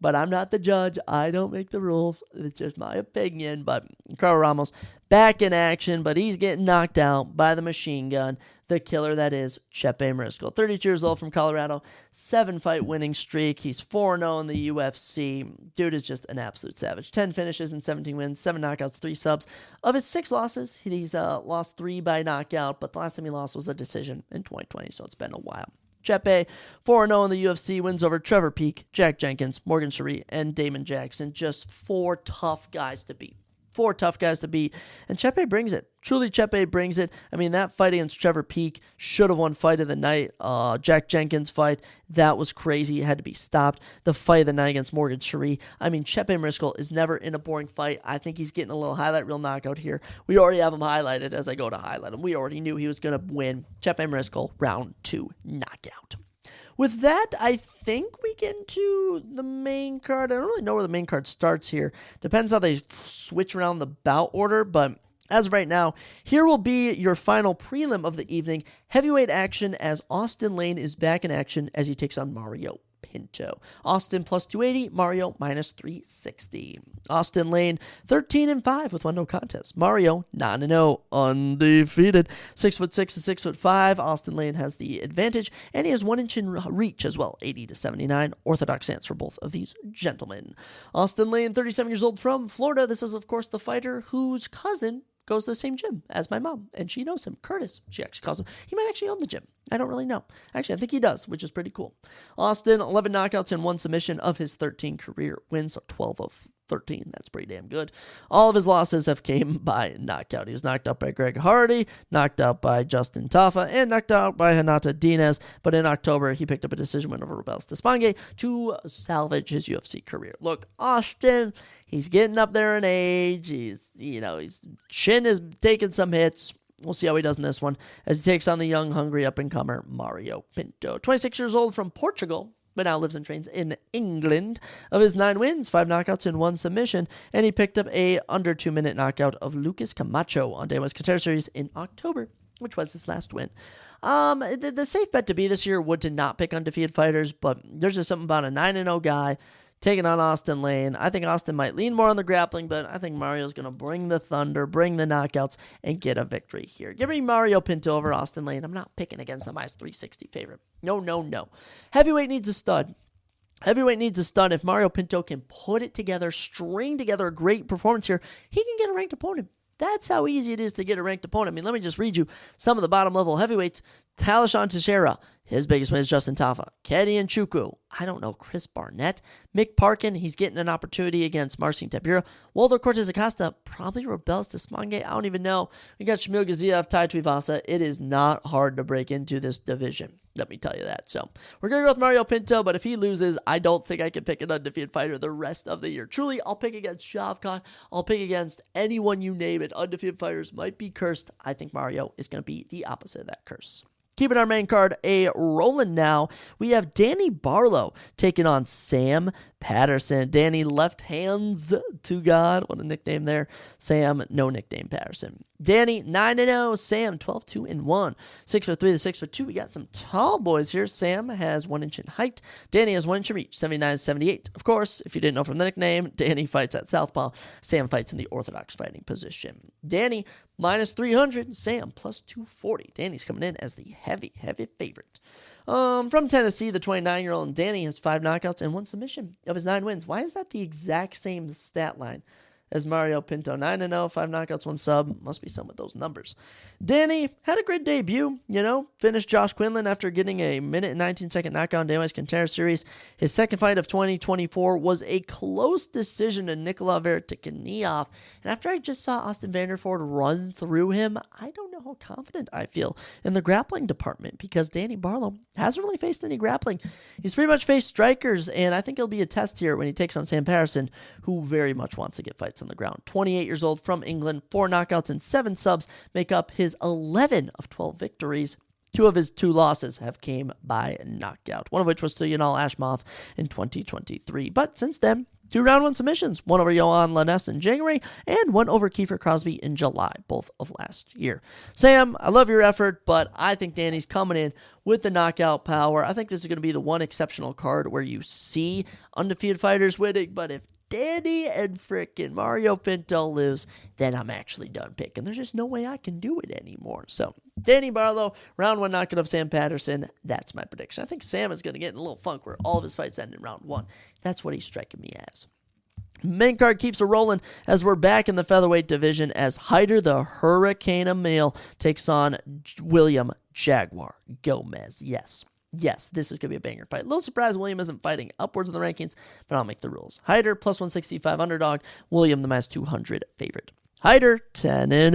but I'm not the judge. I don't make the rules. It's just my opinion. But Ricardo Ramos back in action, but he's getting knocked out by the machine gun, the killer that is Chepe Mariscal. 32 years old, from Colorado, 7-fight winning streak. He's 4-0 in the UFC. Dude is just an absolute savage. 10 finishes and 17 wins, 7 knockouts, 3 subs. Of his 6 losses, he's lost 3 by knockout, but the last time he lost was a decision in 2020, so it's been a while. Chepe, 4-0 in the UFC, wins over Trevor Peek, Jack Jenkins, Morgan Cherie, and Damon Jackson. Just 4 tough guys to beat. 4 tough guys to beat. And Chepe brings it. Truly, Chepe brings it. I mean, that fight against Trevor Peek should have won fight of the night. Jack Jenkins fight, that was crazy. It had to be stopped. The fight of the night against Morgan Cherie. I mean, Chepe Mariscal is never in a boring fight. I think he's getting a little highlight reel knockout here. We already have him highlighted as I go to highlight him. We already knew he was going to win. Chepe Mariscal, round 2 knockout. With that, I think we get into the main card. I don't really know where the main card starts here. Depends how they switch around the bout order, but as of right now, here will be your final prelim of the evening. Heavyweight action as Austin Lane is back in action as he takes on Mario Pinto. Austin plus 280, Mario minus 360. Austin Lane 13-5 with one no contest. Mario 9-0, undefeated. 6'6" to 6'5". Austin Lane has the advantage, and he has 1 inch in reach as well. 80-79, orthodox stance for both of these gentlemen. Austin Lane, 37 years old, from Florida. This is, of course, the fighter whose cousin goes to the same gym as my mom, and she knows him. Curtis, she actually calls him. He might actually own the gym. I don't really know. Actually, I think he does, which is pretty cool. Austin, 11 knockouts and 1 submission of his 13 career wins, so 12 of 13. That's pretty damn good. All of his losses have came by knockout. He was knocked out by Greg Hardy, knocked out by Justin Tafa, and knocked out by Hinata Diaz. But in October, he picked up a decision win over Rebels Despanghe to salvage his UFC career. Look, Austin, he's getting up there in age. His chin is taking some hits. We'll see how he does in this one as he takes on the young, hungry up-and-comer Mario Pinto. 26 years old, from Portugal, but now lives and trains in England. Of his 9 wins, 5 knockouts and 1 submission, and he picked up a under 2-minute knockout of Lucas Camacho on Day 1's Qatar Series in October, which was his last win. The safe bet to be this year would to not pick undefeated fighters, but there's just something about a 9-0 guy taking on Austin Lane. I think Austin might lean more on the grappling, but I think Mario's going to bring the thunder, bring the knockouts, and get a victory here. Give me Mario Pinto over Austin Lane. I'm not picking against the minus 360 favorite. No. Heavyweight needs a stud. Heavyweight needs a stud. If Mario Pinto can put it together, string together a great performance here, he can get a ranked opponent. That's how easy it is to get a ranked opponent. I mean, let me just read you some of the bottom-level heavyweights. Talashan Teixeira, his biggest win is Justin Tafa. Kedi Nchukwu, I don't know, Chris Barnett. Mick Parkin, he's getting an opportunity against Marcin Tybura. Waldo Cortez Acosta, probably Rebels Despanghe, I don't even know. We got Shamil Gaziev, Tai Tuivasa. It is not hard to break into this division. Let me tell you that. So we're going to go with Mario Pinto, but if he loses, I don't think I can pick an undefeated fighter the rest of the year. Truly, I'll pick against Shavkat. I'll pick against anyone you name it. Undefeated fighters might be cursed. I think Mario is going to be the opposite of that curse. Keeping our main card rolling now, we have Danny Barlow taking on Sam Patterson. Danny left hands to God. What a nickname there. Sam, no nickname Patterson. Danny 9-0. Sam 12-2-1. 6'3" to 6'2". We got some tall boys here. Sam has 1 inch in height. Danny has 1 inch in reach. 79-78. Of course, if you didn't know from the nickname, Danny fights at southpaw. Sam fights in the orthodox fighting position. Danny minus 300. Sam plus 240. Danny's coming in as the heavy favorite. From Tennessee, the 29-year-old Danny has 5 knockouts and 1 submission of his 9 wins. Why is that the exact same stat line as Mario Pinto? 9-0, 5 knockouts, 1 sub. Must be some of those numbers. Danny had a great debut, finished Josh Quinlan after getting a minute and 19-second knockout in Dana Contender Series. His second fight of 2024 was a close decision to Nikola Vertikhanov. And after I just saw Austin Vanderford run through him, I don't know how confident I feel in the grappling department because Danny Barlow hasn't really faced any grappling. He's pretty much faced strikers, and I think it'll be a test here when he takes on Sam Patterson, who very much wants to get fights on the ground. 28 years old from England, 4 knockouts and 7 subs make up his 11 of 12 victories. 2 of his 2 losses have came by knockout, one of which was to Yanal Ashmov in 2023. But since then, 2 round 1 submissions, 1 over Johan Laness in January and 1 over Kiefer Crosby in July, both of last year. Sam, I love your effort, but I think Danny's coming in with the knockout power. I think this is going to be the one exceptional card where you see undefeated fighters winning, but if Danny and frickin' Mario Pinto lose, then I'm actually done picking. There's just no way I can do it anymore. So, Danny Barlow, round 1 knockout of Sam Patterson. That's my prediction. I think Sam is going to get in a little funk where all of his fights end in round 1. That's what he's striking me as. Main card keeps a rolling as we're back in the featherweight division as Hyder the Hurricane Emil takes on William Jaguar Gomez. Yes, this is going to be a banger fight. A little surprised William isn't fighting upwards in the rankings, but I'll make the rules. Hyder, plus 165 underdog. William, the minus 200 favorite. Hyder, 10-0,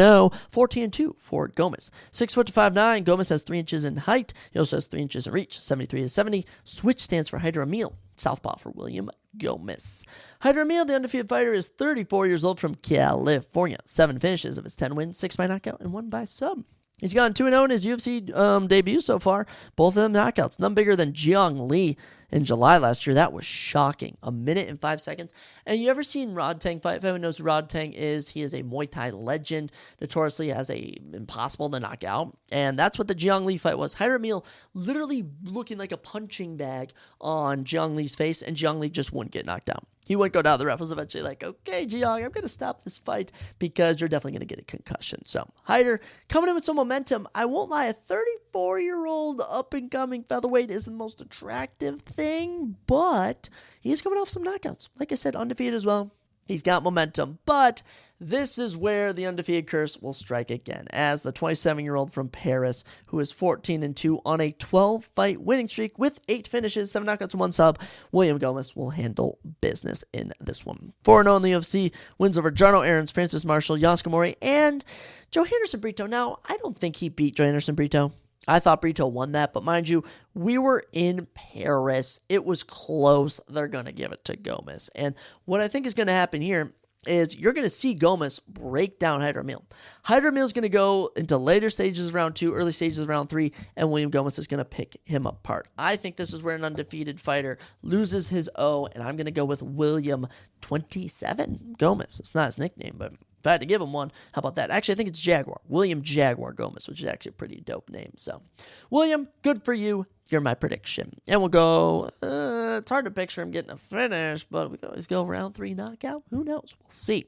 14-2 for Gomez. 6 foot to 5'9". Gomez has 3 inches in height. He also has 3 inches in reach. 73-70. Switch stands for Hyder Emil. Southpaw for William Gomez. Hyder Emil, the undefeated fighter, is 34 years old from California. 7 finishes of his 10 wins, 6 by knockout and 1 by sub. He's gone 2-0 in his UFC debut so far. Both of them knockouts. None bigger than Jiang Li in July last year. That was shocking. 1 minute and 5 seconds. And you ever seen Rod Tang fight? If anyone knows who Rod Tang is, he is a Muay Thai legend. Notoriously has a impossible to knock out. And that's what the Jiang Li fight was. Hyder Emil literally looking like a punching bag on Jiang Li's face, and Jiang Li just wouldn't get knocked out. He wouldn't go down. The ref was eventually like, okay, Jiang, I'm going to stop this fight because you're definitely going to get a concussion. So, Hyder coming in with some momentum. I won't lie, a 34-year-old up-and-coming featherweight isn't the most attractive thing, but he's coming off some knockouts. Like I said, undefeated as well. He's got momentum, but this is where the undefeated curse will strike again, as the 27-year-old from Paris, who is 14-2 on a 12-fight winning streak with 8 finishes, 7 knockouts and 1 sub, William Gomez will handle business in this one. 4-0 in the UFC, wins over Jarno Aarons, Francis Marshall, Yaska Mori, and Joe Henderson Brito. Now, I don't think he beat Joe Henderson Brito. I thought Brito won that, but mind you, we were in Paris. It was close. They're going to give it to Gomez. And what I think is going to happen here is you're going to see Gomez break down Hyder Emil. Hyder Emil is going to go into later stages of round 2, early stages of round 3, and William Gomez is going to pick him apart. I think this is where an undefeated fighter loses his O, and I'm going to go with William 27 Gomez. It's not his nickname, but if I had to give him one, how about that? Actually, I think it's Jaguar. William Jaguar Gomez, which is actually a pretty dope name. So, William, good for you. You're my prediction. And we'll go, it's hard to picture him getting a finish, but we can always go round 3 knockout. Who knows? We'll see.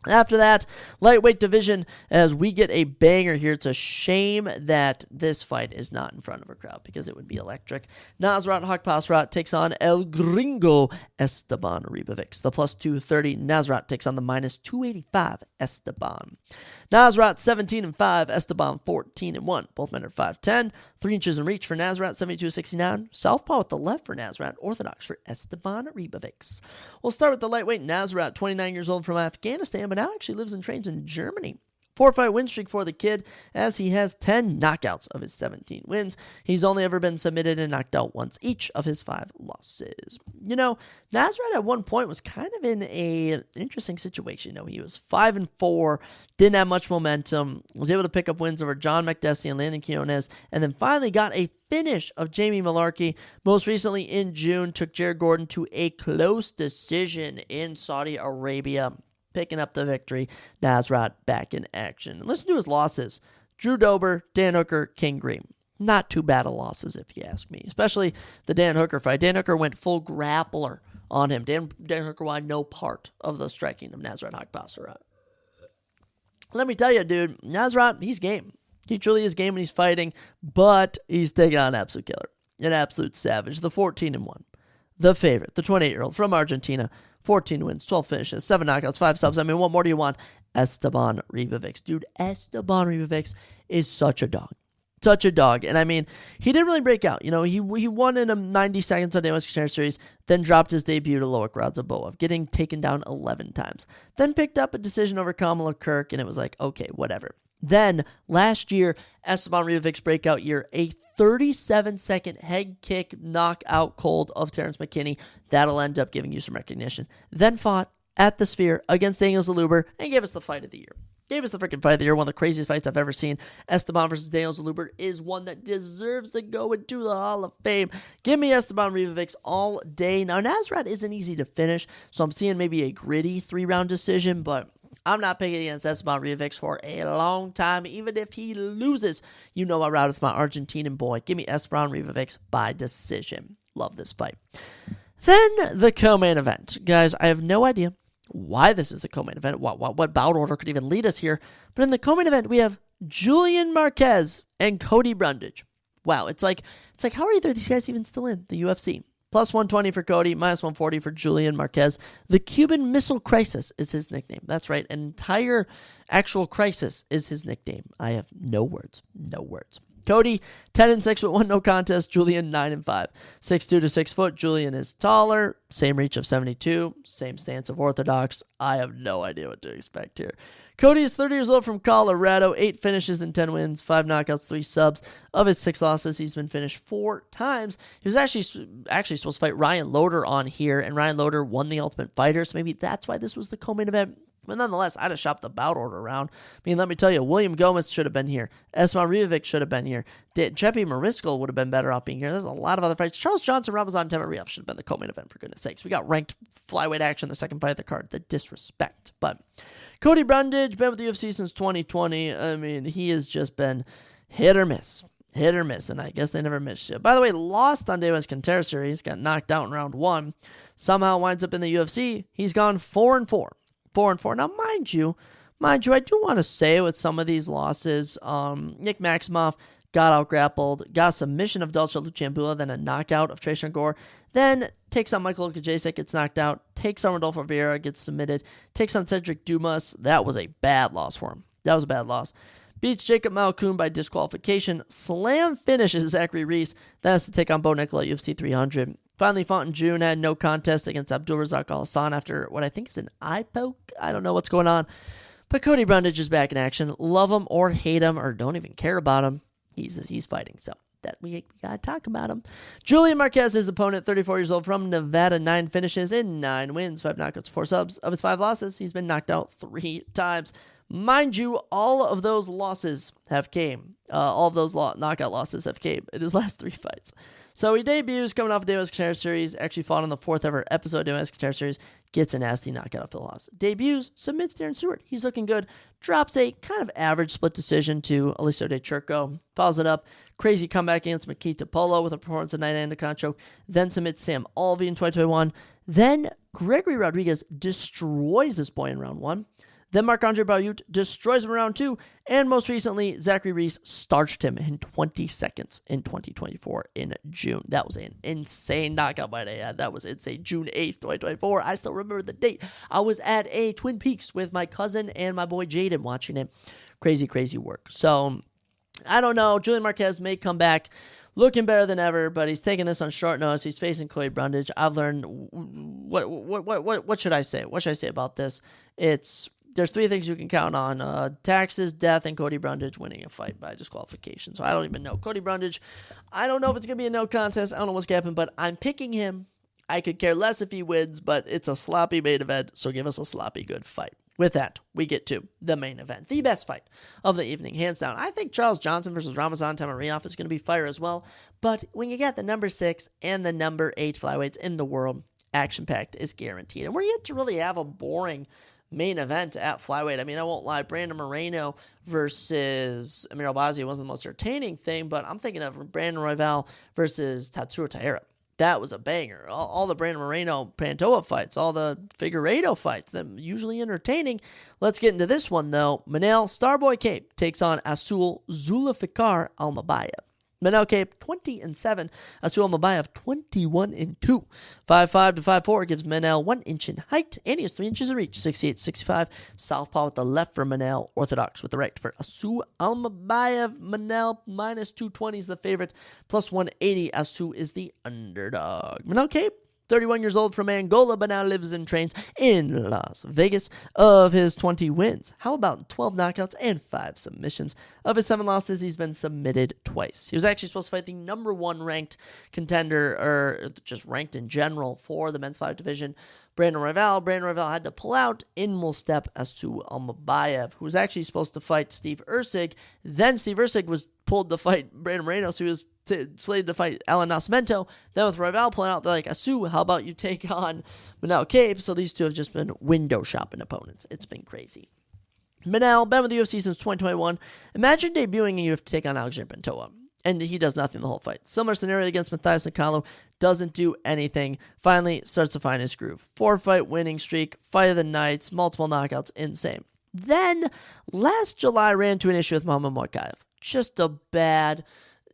After that, lightweight division, as we get a banger here. It's a shame that this fight is not in front of a crowd because it would be electric. Nasrat Haqpassrat takes on El Gringo Esteban Ribovics. The plus 230 Nasrat takes on the minus 285 Esteban. Nasrat 17-5, Esteban 14-1. Both men are 5'10", 3 inches in reach for Nasrat, 72-69. Southpaw with the left for Nasrat, orthodox for Esteban Ribovics. We'll start with the lightweight Nasrat, 29 years old from Afghanistan, but now actually lives and trains in Germany. 4-fight win streak for the kid, as he has 10 knockouts of his 17 wins. He's only ever been submitted and knocked out once each of his 5 losses. You know, Nasrat at one point was kind of in an interesting situation. You know, he was 5-4, didn't have much momentum, was able to pick up wins over John McDessie and Landon Quinones, and then finally got a finish of Jamie Malarkey. Most recently in June, took Jared Gordon to a close decision in Saudi Arabia, picking up the victory. Nasrat back in action. And listen to his losses. Drew Dober, Dan Hooker, King Green. Not too bad of losses, if you ask me. Especially the Dan Hooker fight. Dan Hooker went full grappler on him. Dan Hooker wanted no part of the striking of Nasrat Haqpassrat. Let me tell you, dude, Nasrat, he's game. He truly is game when he's fighting, but he's taking on an absolute killer. an absolute savage. The 14-1. The favorite, the 28-year-old from Argentina. 14 wins, 12 finishes, 7 knockouts, 5 subs. I mean, what more do you want? Esteban Ribovics. Dude, Esteban Ribovics is such a dog. Such a dog. And I mean, he didn't really break out. You know, he won in a 90 seconds on the US Contender Series, then dropped his debut to Loic Radzaboev, getting taken down 11 times. Then picked up a decision over Kamala Kirk, and it was like, okay, whatever. Then, last year, Esteban Ribovics' breakout year, a 37-second head kick knockout cold of Terrence McKinney. That'll end up giving you some recognition. Then fought at the Sphere against Daniel Zellhuber and gave us the fight of the year. Gave us the freaking fight of the year, one of the craziest fights I've ever seen. Esteban versus Daniel Zellhuber is one that deserves to go into the Hall of Fame. Give me Esteban Ribovics all day. Now, Nasrat isn't easy to finish, so I'm seeing maybe a gritty 3-round decision, but I'm not picking against Esteban Ribovics for a long time. Even if he loses, you know I ride with my Argentinian boy. Give me Esteban Ribovics by decision. Love this fight. Then the co-main event. Guys, I have no idea why this is the co-main event, what bout order could even lead us here. But in the co-main event, we have Julian Marquez and Cody Brundage. Wow, it's like how are either of these guys even still in the UFC? Plus 120 for Cody, minus 140 for Julian Marquez. The Cuban Missile Crisis is his nickname. That's right, an entire actual crisis is his nickname. I have no words. Cody, 10-6 with 1 no contest. Julian, 9-5. 6'2" to 6 foot. Julian is taller. Same reach of 72. Same stance of orthodox. I have no idea what to expect here. Cody is 30 years old from Colorado. 8 finishes and 10 wins. 5 knockouts, 3 subs. Of his 6 losses, he's been finished 4 times. He was actually supposed to fight Ryan Loder on here, and Ryan Loder won the Ultimate Fighter, so maybe that's why this was the co-main event. But nonetheless, I'd have shopped the bout order around. I mean, let me tell you, William Gomez should have been here. Esteban Ribovics should have been here. Jeppy Mariscal would have been better off being here. There's a lot of other fights. Charles Johnson, Ramazan Temeriev should have been the co-main event, for goodness sakes. We got ranked flyweight action the second fight of the card. The disrespect. But Cody Brundage, been with the UFC since 2020. I mean, he has just been hit or miss. And I guess they never missed shit. By the way, lost on Day 1's Contender Series, got knocked out in round 1. Somehow winds up in the UFC. He's gone 4-4. 4-4. Now, mind you, I do want to say with some of these losses, Nick Maximoff got out-grappled, got a submission of Dalcha Luciambula, then a knockout of Tracer Gore, then takes on Michael Kajacek, gets knocked out, takes on Rodolfo Vieira, gets submitted, takes on Cedric Dumas. That was a bad loss for him. Beats Jacob Malkoun by disqualification. Slam finishes Zachary Reese. Then has to take on Bo Nicola at UFC 300. Finally fought in June, had no contest against Abdulrazak Al Hassan after what I think is an eye poke. I don't know what's going on. But Cody Brundage is back in action. Love him or hate him or don't even care about him. He's fighting, so that we gotta talk about him. Julian Marquez, his opponent, 34 years old from Nevada, 9 finishes in 9 wins, 5 knockouts, 4 subs. Of his 5 losses, he's been knocked out 3 times. Mind you, all of those losses have came. All of those knockout losses have came in his last 3 fights. So he debuts coming off of Day 1's Contender Series, actually fought on the 4th ever episode of Day 1's Contender Series, gets a nasty knockout of Phil Haas. Debuts, submits Darren Stewart. He's looking good. Drops a kind of average split decision to Alicio De Churco. Follows it up. Crazy comeback against Makita Polo with a performance of night and a conchoke. Then submits Sam Alvey in 2021. Then Gregory Rodriguez destroys this boy in round 1. Then Marc-Andre Barriault destroys him in round 2. And most recently, Zachary Reese starched him in 20 seconds in 2024 in June. That was an insane knockout by day. That was insane. June 8th, 2024. I still remember the date. I was at a Twin Peaks with my cousin and my boy Jaden watching it. Crazy, crazy work. So, I don't know. Julian Marquez may come back looking better than ever, but he's taking this on short notice. He's facing Cody Brundage. I've learned, what should I say? What should I say about this? There's 3 things you can count on. Taxes, death, and Cody Brundage winning a fight by disqualification. So I don't even know. Cody Brundage, I don't know if it's going to be a no contest. I don't know what's going to happen, but I'm picking him. I could care less if he wins, but it's a sloppy main event, so give us a sloppy good fight. With that, we get to the main event. The best fight of the evening, hands down. I think Charles Johnson versus Ramazan Temeriev is going to be fire as well, but when you got the number 6 and the number 8 flyweights in the world, action-packed is guaranteed. And we're yet to really have a boring main event at flyweight. I mean, I won't lie, Brandon Moreno versus Amir Albazi wasn't the most entertaining thing, but I'm thinking of Brandon Royval versus Tatsuro Taira. That was a banger. All the Brandon Moreno Pantoja fights, all the Figueiredo fights, them usually entertaining. Let's get into this one, though. Manel Starboy Cape takes on Asul Zulfikar Almabaya. Manel Kape 20-7. Asu Almabayev 21-2. 5'5" to 5'4" gives Manel 1 inch in height, and he has 3 inches in reach. 68-65. Southpaw with the left for Manel. Orthodox with the right for Asu Almabayev. Manel minus 220 is the favorite. Plus 180. Asu is the underdog. Manel Kape, 31 years old, from Angola, but now lives and trains in Las Vegas. Of his 20 wins, how about 12 knockouts and 5 submissions? Of his 7 losses, he's been submitted twice. He was actually supposed to fight the number 1 ranked contender, or just ranked in general, for the men's 5 division, Brandon Royval. Brandon Royval had to pull out. In will step Asu Almabayev, who was actually supposed to fight Steve Ursig. Then Steve Ursig was pulled to fight Brandon Moreno, who was slated to fight Alan Nascimento. Then with Royval pulling out, they're like, Asu, how about you take on Manel Kape? So these two have just been window shopping opponents. It's been crazy. Manel, been with the UFC since 2021. Imagine debuting and you have to take on Alexander Pantoja, and he does nothing the whole fight. Similar scenario against Matthias Nicolau. Doesn't do anything. Finally starts to find his groove. 4-fight winning streak, fight of the nights, multiple knockouts, insane. Then, last July, ran into an issue with Muhammad Mokaev. Just a bad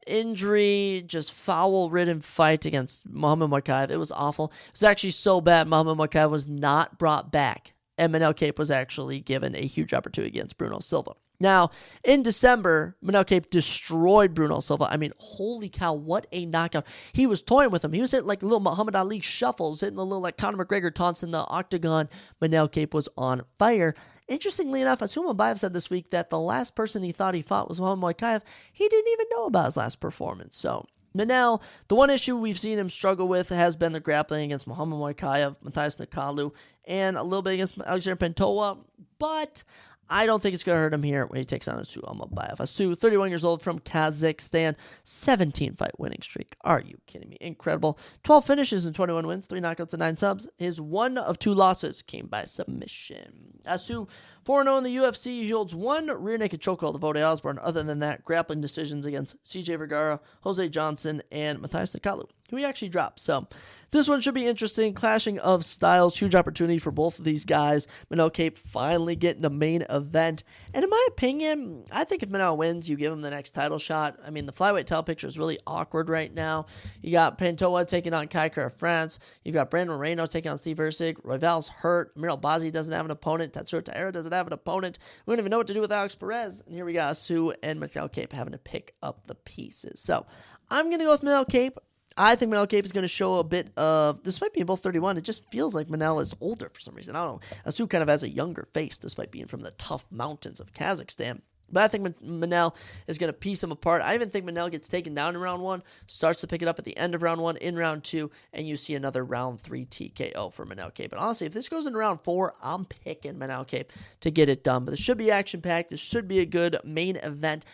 injury, just foul-ridden fight against Muhammad Mokaev. It was awful. It was actually so bad, Muhammad Mokaev was not brought back, and Manel Kape was actually given a huge opportunity against Bruno Silva. Now, in December, Manel Kape destroyed Bruno Silva. I mean, holy cow, what a knockout. He was toying with him. He was hitting like little Muhammad Ali shuffles, hitting a little like Conor McGregor taunts in the octagon. Manel Kape was on fire. Interestingly enough, Asu Almabayev said this week that the last person he thought he fought was Muhammad Mokaev. He didn't even know about his last performance. So, Manel, the one issue we've seen him struggle with has been the grappling against Muhammad Mokaev, Matthias Nicolau, and a little bit against Alexander Pantoja. But I don't think it's going to hurt him here when he takes on Asu Almabayev. Asu, 31 years old, from Kazakhstan, 17-fight winning streak. Are you kidding me? Incredible. 12 finishes and 21 wins, 3 knockouts and 9 subs. His 1 of 2 losses came by submission. Asu, 4-0 in the UFC. He holds 1 rear naked chokehold to Vode Osborne. Other than that, grappling decisions against CJ Vergara, Jose Johnson, and Matthias Nicolau, who he actually dropped. So this one should be interesting. Clashing of styles. Huge opportunity for both of these guys. Manel Kape finally getting a main event. And in my opinion, I think if Manel wins, you give him the next title shot. I mean, the flyweight title picture is really awkward right now. You got Pantoja taking on Kai Kara France. You've got Brandon Moreno taking on Steve Ursig. Royval's hurt. Amir Albazi doesn't have an opponent. Tatsuro Taira doesn't have an opponent. We don't even know what to do with Alex Perez. And here we got Asu and Manel Kape having to pick up the pieces. So I'm going to go with Manel Kape. I think Manel Kape is going to show a bit of, despite being both 31, it just feels like Manel is older for some reason. I don't know. Asu kind of has a younger face despite being from the tough mountains of Kazakhstan. But I think Manel is going to piece him apart. I even think Manel gets taken down in round 1, starts to pick it up at the end of round 1, in round 2, and you see another round 3 TKO for Manel Kape. But honestly, if this goes into round 4, I'm picking Manel Kape to get it done. But this should be action-packed. This should be a good main event.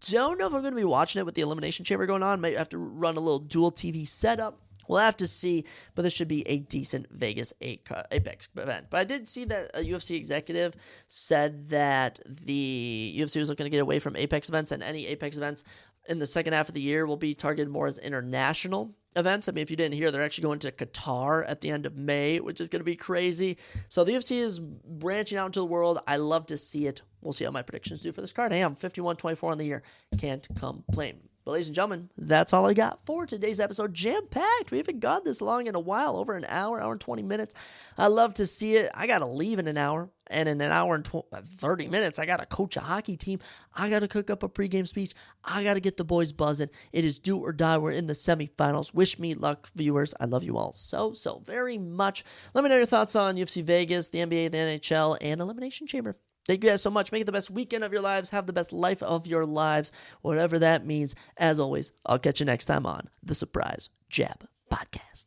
Don't know if I'm going to be watching it with the Elimination Chamber going on. Might have to run a little dual TV setup. We'll have to see, but this should be a decent Vegas Apex event. But I did see that a UFC executive said that the UFC was looking to get away from Apex events, and any Apex events in the second half of the year will be targeted more as international events. I mean, if you didn't hear, they're actually going to Qatar at the end of May, which is going to be crazy. So the UFC is branching out into the world. I love to see it. We'll see how my predictions do for this card. Hey, I'm 51-24 on the year. Can't complain. But ladies and gentlemen, that's all I got for today's episode. Jam-packed. We haven't gone this long in a while. Over an hour and 20 minutes. I love to see it. I got to leave in an hour. And in an hour and 30 minutes, I got to coach a hockey team. I got to cook up a pregame speech. I got to get the boys buzzing. It is do or die. We're in the semifinals. Wish me luck, viewers. I love you all so very much. Let me know your thoughts on UFC Vegas, the NBA, the NHL, and Elimination Chamber. Thank you guys so much. Make it the best weekend of your lives. Have the best life of your lives, whatever that means. As always, I'll catch you next time on the Surprise Jab Podcast.